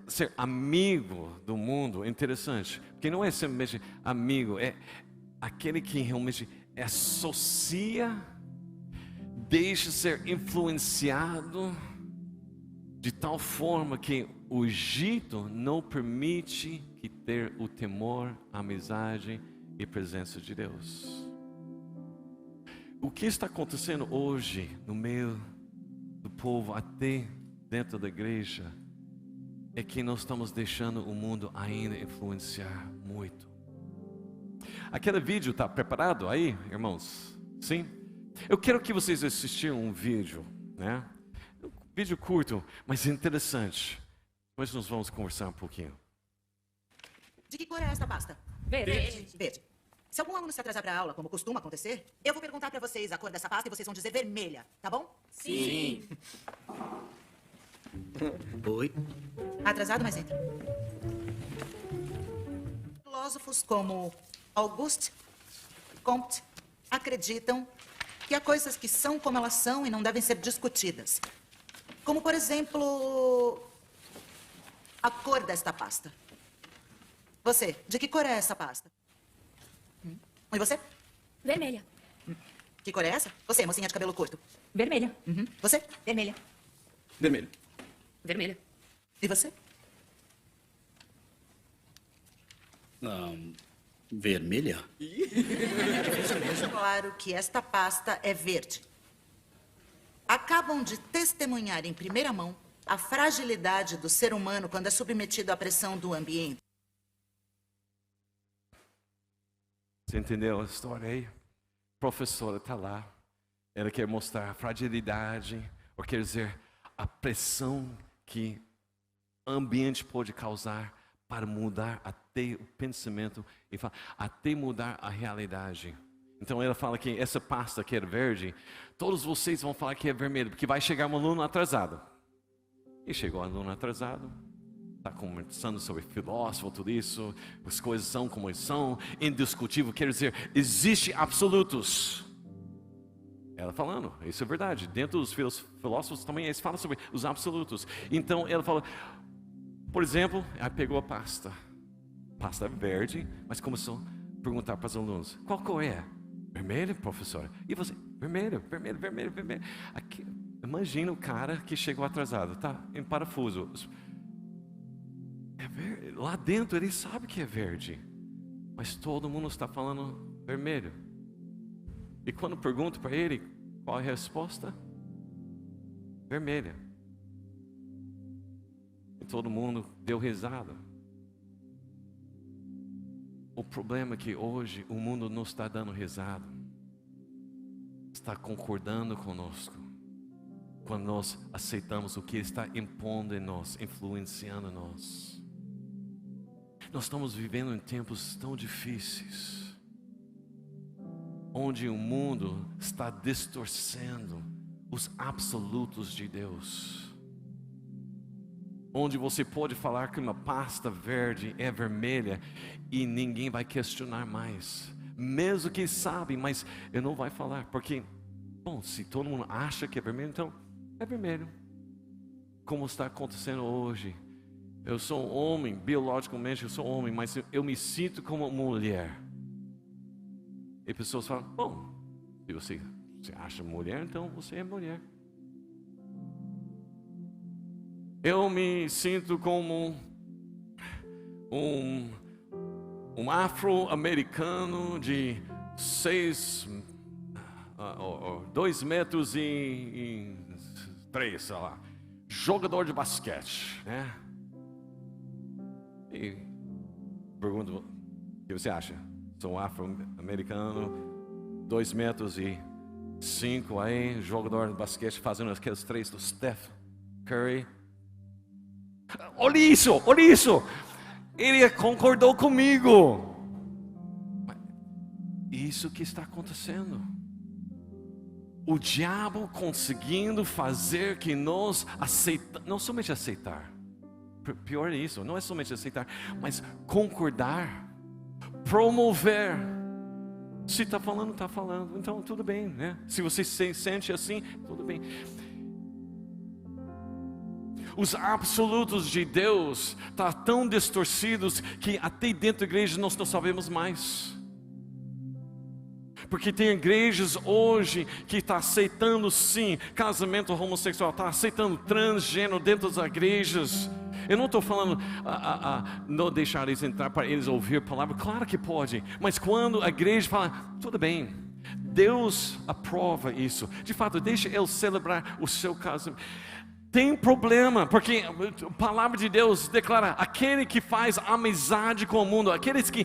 ser amigo do mundo é interessante, porque não é simplesmente amigo, é aquele que realmente associa, deixa ser influenciado de tal forma que o Egito não permite que ter o temor, a amizade e presença de Deus. O que está acontecendo hoje no meio do povo, até dentro da igreja, é que nós estamos deixando o mundo ainda influenciar muito. Aquele vídeo está preparado aí, irmãos? Sim? Eu quero que vocês assistam um vídeo, né? Um vídeo curto, mas interessante. Depois nós vamos conversar um pouquinho. De que cor é esta pasta? Verde. Verde. Se algum aluno se atrasar para a aula, como costuma acontecer, eu vou perguntar para vocês a cor dessa pasta e vocês vão dizer vermelha, tá bom? Sim. Oi. Atrasado, mas entra. Filósofos como Auguste Comte acreditam que há coisas que são como elas são e não devem ser discutidas. Como, por exemplo, a cor desta pasta. Você, de que cor é essa pasta? E você? Vermelha. Que cor é essa? Você, mocinha de cabelo curto. Vermelha. Você? Vermelha. Vermelho. Vermelha. E você? Vermelha? Deixa claro que esta pasta é verde. Acabam de testemunhar em primeira mão a fragilidade do ser humano quando é submetido à pressão do ambiente. Você entendeu a história aí? A professora está lá. Ela quer mostrar a fragilidade, ou quer dizer, a pressão que o ambiente pode causar para mudar até o pensamento e até mudar a realidade. Então ela fala que essa pasta que é verde, todos vocês vão falar que é vermelho, porque vai chegar um aluno atrasado. E chegou um aluno atrasado. Está conversando sobre filósofo, tudo isso, as coisas são como são, indiscutível, quer dizer, existe absolutos. Ela falando, isso é verdade, dentro dos filósofos também eles falam sobre os absolutos. Então ela fala, por exemplo, ela pegou a pasta verde, mas começou a perguntar para os alunos, qual cor é? Vermelho, professora? E você? Vermelho. Aqui, imagina o cara que chegou atrasado, tá em parafuso. Lá dentro ele sabe que é verde, mas todo mundo está falando vermelho. E quando pergunto para ele Qual é a resposta? Vermelha. E todo mundo deu risada. O problema é que hoje o mundo não está dando risada. Está concordando conosco. Quando nós aceitamos o que Ele está impondo em nós, influenciando nós. Nós estamos vivendo em tempos tão difíceis. Onde o mundo está distorcendo os absolutos de Deus. Onde você pode falar que uma pasta verde é vermelha e ninguém vai questionar mais. Mesmo que sabe, mas eu não vai falar. Porque, bom, se todo mundo acha que é vermelho, então é vermelho. Como está acontecendo hoje. Eu sou um homem, biologicamente eu sou homem, mas eu me sinto como mulher. E pessoas falam, bom, se você acha mulher, então você é mulher. Eu me sinto como um afro-americano de 2 metros e 3, sei lá. Jogador de basquete, né? E pergunto, o que você acha? Sou afro-americano, 2 metros e 5 aí, jogador de basquete, fazendo aqueles 3 do Steph Curry. Olha isso, olha isso! Ele concordou comigo. Isso que está acontecendo. O diabo conseguindo fazer que nós aceitamos, não somente aceitar, pior é isso, não é somente aceitar, mas concordar. Promover. Se está falando, está falando. Então tudo bem, né? Se você se sente assim, tudo bem. Os absolutos de Deus estão tão distorcidos que até dentro da igreja nós não sabemos mais. Porque tem igrejas hoje que estão aceitando sim casamento homossexual, está aceitando transgênero dentro das igrejas. Eu não estou falando não deixar eles entrar para eles ouvir a palavra, claro que pode. Mas quando a igreja fala, tudo bem, Deus aprova isso. De fato, deixa ele celebrar o seu casamento. Tem problema, porque a palavra de Deus declara, aquele que faz amizade com o mundo, aqueles que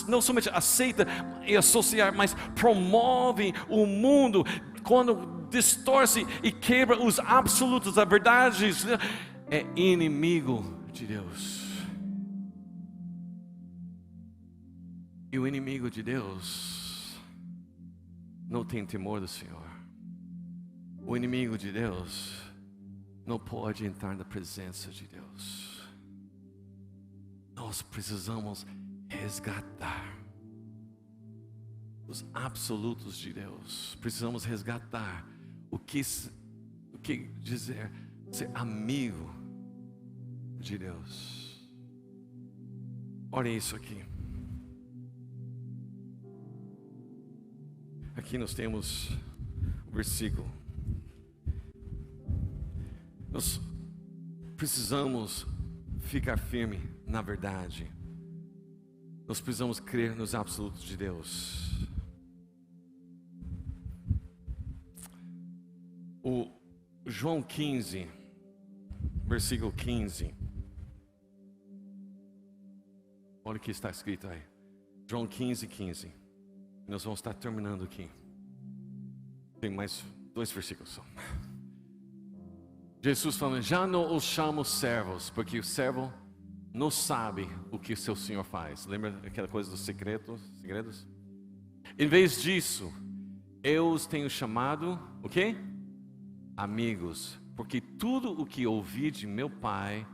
não somente aceita e associar, mas promove o mundo, quando distorce e quebra os absolutos, a verdade, é inimigo de Deus. E o inimigo de Deus não tem temor do Senhor. O inimigo de Deus não pode entrar na presença de Deus. Nós precisamos resgatar os absolutos de Deus. Precisamos resgatar o que dizer ser amigo de Deus. Olha isso aqui. Aqui nós temos o versículo. Nós precisamos ficar firme na verdade. Nós precisamos crer nos absolutos de Deus. O João 15, versículo 15. Olha o que está escrito aí. João 15, 15. Nós vamos estar terminando aqui. Tem mais 2 versículos só. Jesus falando, já não os chamo servos, porque o servo não sabe o que o seu Senhor faz. Lembra aquela coisa dos segredos? Em vez disso, eu os tenho chamado, o quê? Amigos, porque tudo o que ouvi de meu Pai,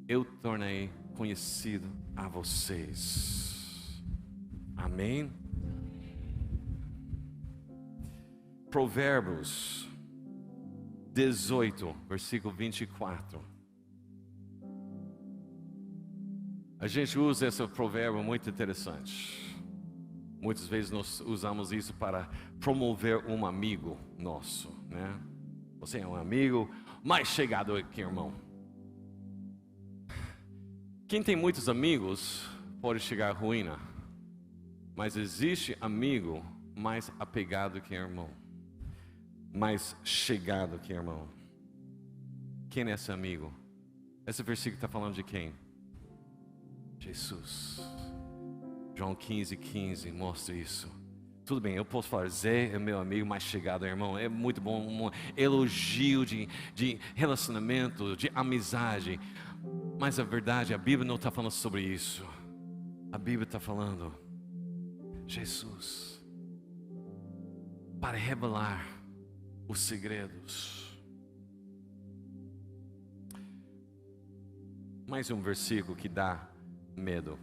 eu tornei conhecido a vocês. Amém? Provérbios 18, versículo 24. A gente usa esse provérbio muito interessante. Muitas vezes nós usamos isso para promover um amigo nosso, né? Você é um amigo mais chegado que irmão. Quem tem muitos amigos pode chegar à ruína, mas existe amigo mais apegado que irmão. mais chegado aqui, irmão. Quem é esse amigo? Esse versículo está falando de quem? Jesus. João 15:15 mostra isso. Tudo bem, eu posso falar, Zé é meu amigo mais chegado, irmão. É muito bom, um elogio de relacionamento, de amizade. Mas a verdade, a Bíblia não está falando sobre isso. A Bíblia está falando Jesus, para revelar os segredos. Mais um versículo que dá medo.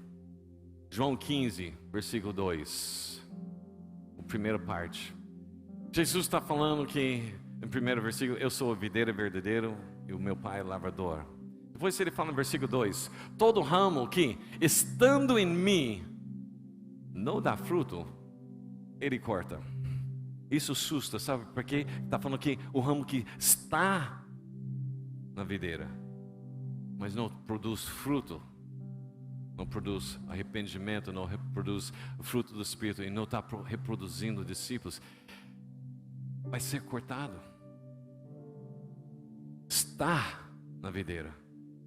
João 15, versículo 2. A primeira parte. Jesus está falando que, no primeiro versículo, eu sou a videira verdadeira e o meu pai é o lavrador. Depois ele fala no versículo 2: todo ramo que, estando em mim, não dá fruto, ele corta. Isso assusta, sabe? Porque está falando que o ramo que está na videira, mas não produz fruto, não produz arrependimento, não produz o fruto do Espírito e não está reproduzindo discípulos, vai ser cortado. Está na videira,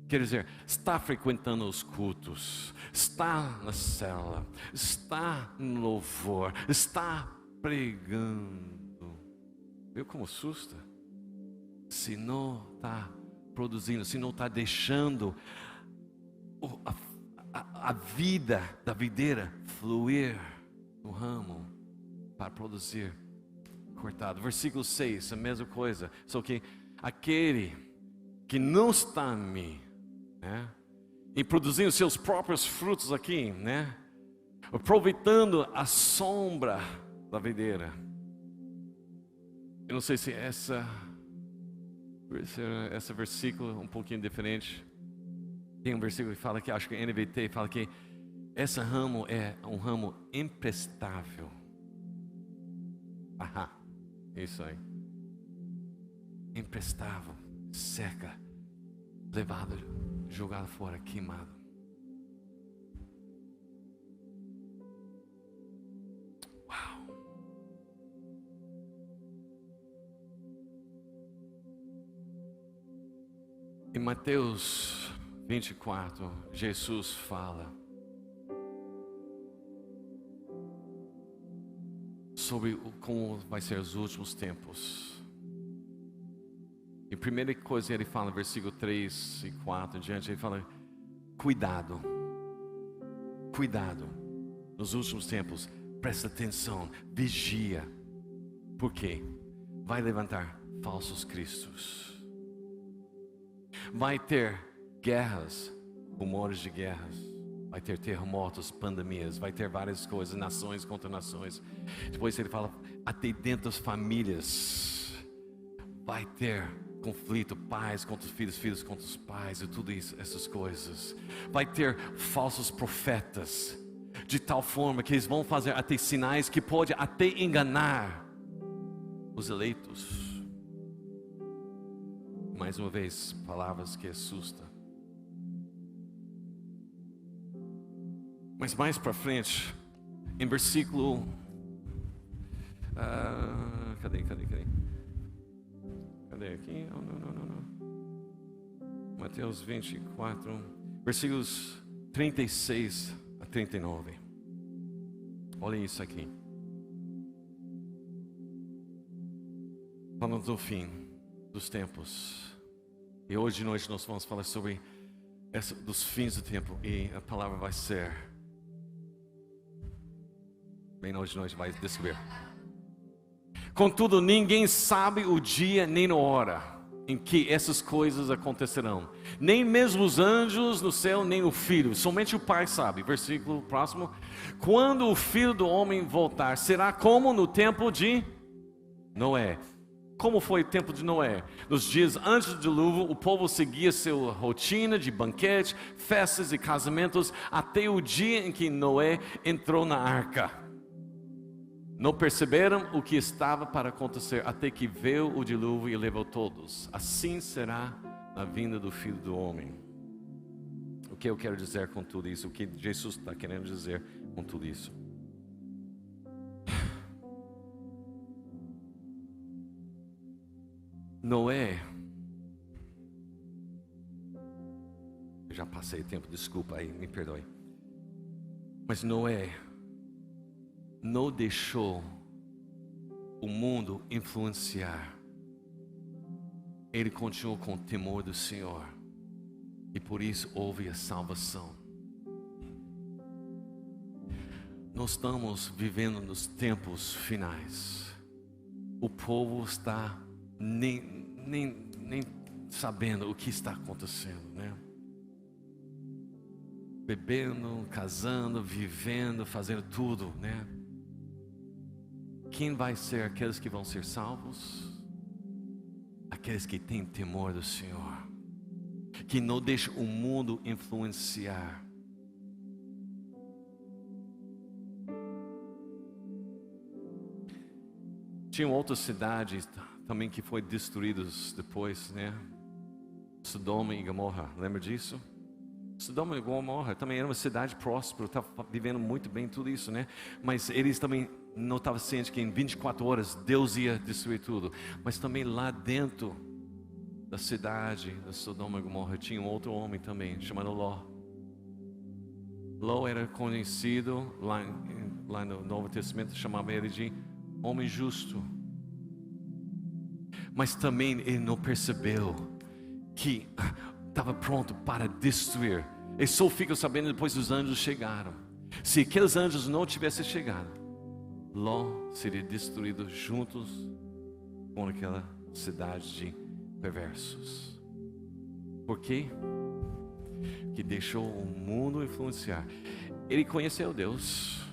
quer dizer, está frequentando os cultos, está na cela, está no louvor, está pregando. Viu como assusta? Se não está produzindo, se não está deixando a vida da videira fluir no ramo para produzir, cortado. Versículo 6, a mesma coisa, só que aquele que não está em mim, né, e produzindo seus próprios frutos aqui, né, aproveitando a sombra da videira. Eu não sei se esse versículo é um pouquinho diferente. Tem um versículo que fala que, acho que é NVT, fala que esse ramo é um ramo imprestável. Ahá, isso aí. Imprestável, seca, levado, jogado fora, queimado. Uau! Em Mateus 24, Jesus fala sobre como vai ser os últimos tempos. E a primeira coisa ele fala, versículo 3 e 4 em diante, ele fala: cuidado, cuidado, nos últimos tempos, presta atenção, vigia, porque vai levantar falsos cristos, vai ter guerras, rumores de guerras, vai ter terremotos, pandemias, vai ter várias coisas, nações contra nações. Depois ele fala, até dentro das famílias vai ter conflito, pais contra os filhos, filhos contra os pais e tudo isso, essas coisas. Vai ter falsos profetas, de tal forma que eles vão fazer até sinais que pode até enganar os eleitos. Mais uma vez, palavras que assustam. Mas mais para frente, em versículo... Cadê aqui? Não. Mateus 24, versículos 36 a 39. Olhem isso aqui. Falando do fim dos tempos. E hoje de noite nós vamos falar sobre dos fins do tempo. E a palavra vai ser... Bem hoje de noite vai descobrir. Contudo, ninguém sabe o dia nem a hora em que essas coisas acontecerão. Nem mesmo os anjos no céu, nem o Filho. Somente o Pai sabe. Versículo próximo. Quando o Filho do Homem voltar, será como no tempo de Noé. Como foi o tempo de Noé? Nos dias antes do dilúvio, o povo seguia sua rotina de banquete, festas e casamentos, até o dia em que Noé entrou na arca. Não perceberam o que estava para acontecer, até que veio o dilúvio e levou todos. Assim será a vinda do Filho do Homem. O que eu quero dizer com tudo isso? O que Jesus está querendo dizer com tudo isso? Noé, já passei tempo, desculpa aí, me perdoe. Mas Noé não deixou o mundo influenciar. Ele continuou com o temor do Senhor. E por isso houve a salvação. Nós estamos vivendo nos tempos finais. O povo está nem sabendo o que está acontecendo, né? Bebendo, casando, vivendo, fazendo tudo, né? Quem vai ser aqueles que vão ser salvos? Aqueles que têm temor do Senhor, que não deixam o mundo influenciar. Tinham outras cidades também que foram destruídas depois, né? Sodoma e Gomorra, lembra disso? Sodoma e Gomorra também era uma cidade próspera, estava vivendo muito bem tudo isso, né? Mas eles também não estavam cientes que em 24 horas Deus ia destruir tudo. Mas também lá dentro da cidade de Sodoma e Gomorra tinha um outro homem também, chamado Ló. Ló era conhecido lá no Novo Testamento, chamava ele de homem justo. Mas também ele não percebeu que estava pronto para destruir. Ele só fica sabendo depois dos anjos chegaram. Se aqueles anjos não tivessem chegado, Ló seria destruído juntos com aquela cidade de perversos. Por quê? Que deixou o mundo influenciar. Ele conheceu Deus,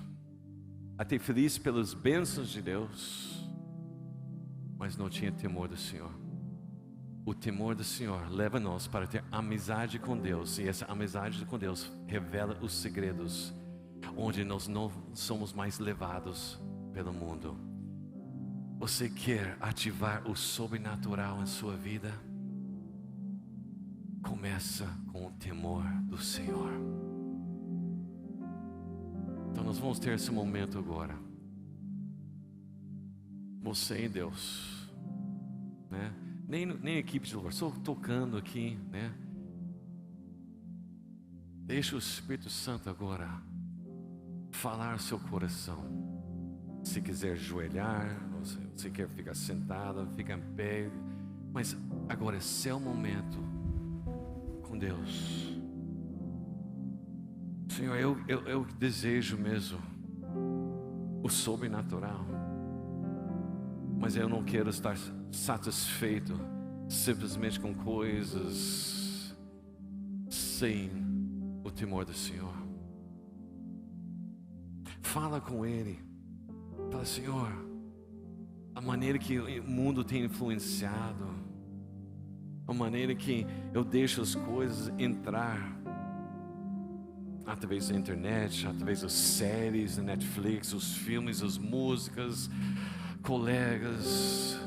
até feliz pelas bênçãos de Deus, mas não tinha temor do Senhor. O temor do Senhor leva nós para ter amizade com Deus, e essa amizade com Deus revela os segredos, onde nós não somos mais levados pelo mundo. Você quer ativar o sobrenatural em sua vida? Começa com o temor do Senhor. Então nós vamos ter esse momento agora. Você e Deus, né? Nem equipe de louvor, só tocando aqui, né? Deixa o Espírito Santo agora falar seu coração. Se quiser ajoelhar, ou se quer ficar sentado, fica em pé. Mas agora é seu momento com Deus. Senhor, eu desejo mesmo o sobrenatural. Mas eu não quero estar satisfeito simplesmente com coisas sem o temor do Senhor. Fala com Ele. Fala, Senhor, a maneira que o mundo tem influenciado, a maneira que eu deixo as coisas entrar através da internet, através das séries da Netflix, os filmes, as músicas, colegas,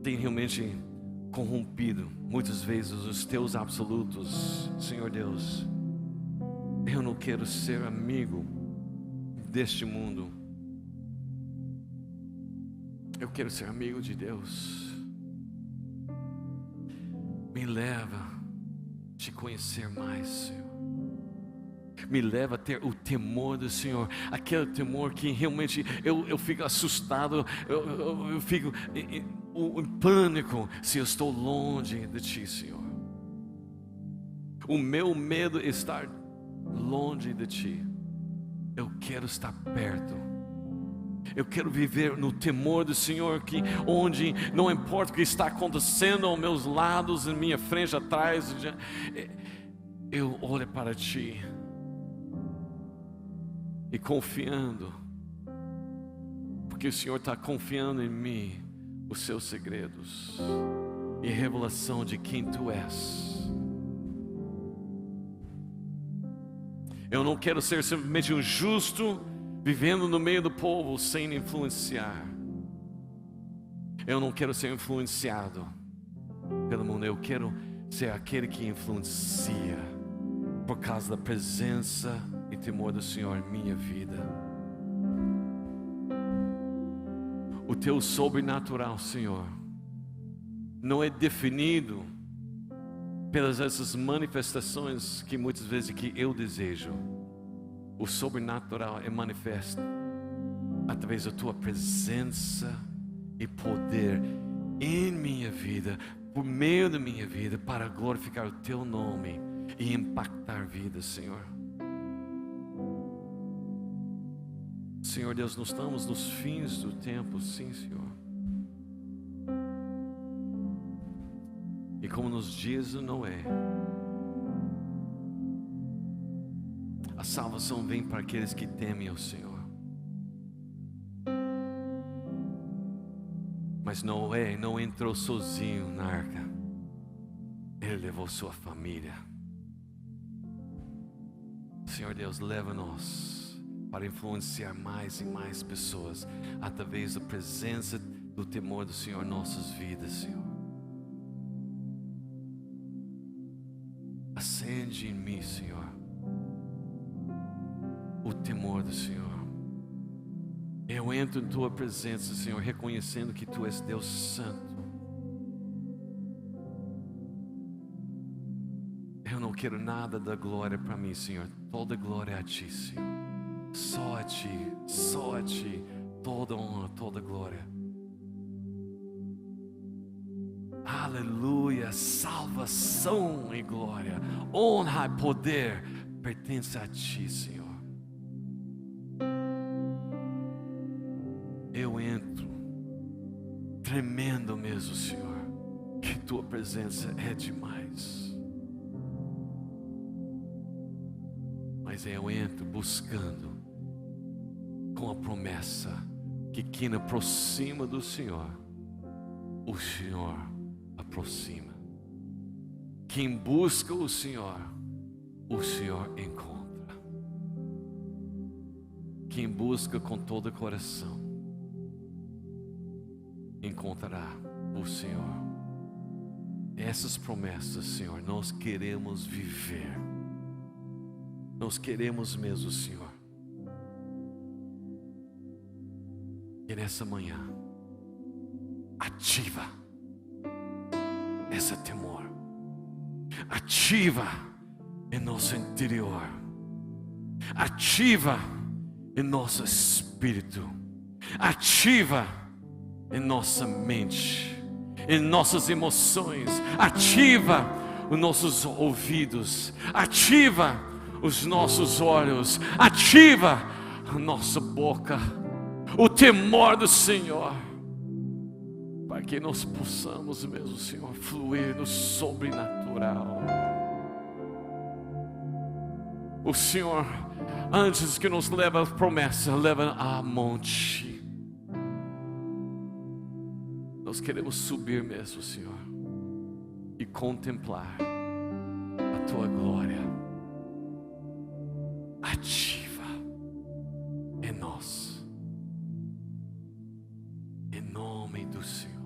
tem realmente corrompido muitas vezes os teus absolutos. Senhor Deus, eu não quero ser amigo deste mundo. Eu quero ser amigo de Deus. Me leva a te conhecer mais, Senhor. Me leva a ter o temor do Senhor. Aquele temor que realmente eu fico assustado. Eu fico em pânico se eu estou longe de Ti, Senhor. O meu medo é estar longe de Ti. Eu quero estar perto. Eu quero viver no temor do Senhor, que onde não importa o que está acontecendo aos meus lados, em minha frente, atrás, eu olho para Ti e confiando, porque o Senhor está confiando em mim os Seus segredos e revelação de quem Tu és. Eu não quero ser simplesmente um justo vivendo no meio do povo sem influenciar. Eu não quero ser influenciado pelo mundo. Eu quero ser aquele que influencia por causa da presença e temor do Senhor em minha vida. O teu sobrenatural, Senhor, não é definido pelas essas manifestações que muitas vezes que eu desejo. O sobrenatural é manifesto através da tua presença e poder em minha vida, por meio da minha vida, para glorificar o teu nome e impactar vidas, Senhor. Senhor Deus, nós estamos nos fins do tempo, sim, Senhor. E como nos diz o Noé, a salvação vem para aqueles que temem ao Senhor. Mas Noé não entrou sozinho na arca. Ele levou sua família. Senhor Deus, leva-nos para influenciar mais e mais pessoas através da presença do temor do Senhor em nossas vidas, Senhor. Acende em mim, Senhor, o temor do Senhor. Eu entro em tua presença, Senhor, reconhecendo que tu és Deus Santo. Eu não quero nada da glória para mim, Senhor. Toda glória é a ti, Senhor. Só a ti, toda honra, toda glória. Aleluia, salvação e glória, honra e poder pertence a ti, Senhor. Eu entro tremendo mesmo, Senhor, que tua presença é demais. Mas eu entro buscando com a promessa que quem aproxima do Senhor, o Senhor aproxima. Quem busca o Senhor encontra. Quem busca com todo o coração, encontrará o Senhor. Essas promessas, Senhor, nós queremos viver. Nós queremos mesmo, Senhor. E nessa manhã, ativa esse temor. Ativa em nosso interior. Ativa em nosso espírito. Ativa em nossa mente, em nossas emoções. Ativa os nossos ouvidos. Ativa os nossos olhos. Ativa a nossa boca. O temor do Senhor, para que nós possamos mesmo, Senhor, fluir no sobrenatural. O Senhor, antes que nos leve a promessa, leva a monte. Nós queremos subir mesmo, Senhor, e contemplar a tua glória ativa em nós. Em nome do Senhor.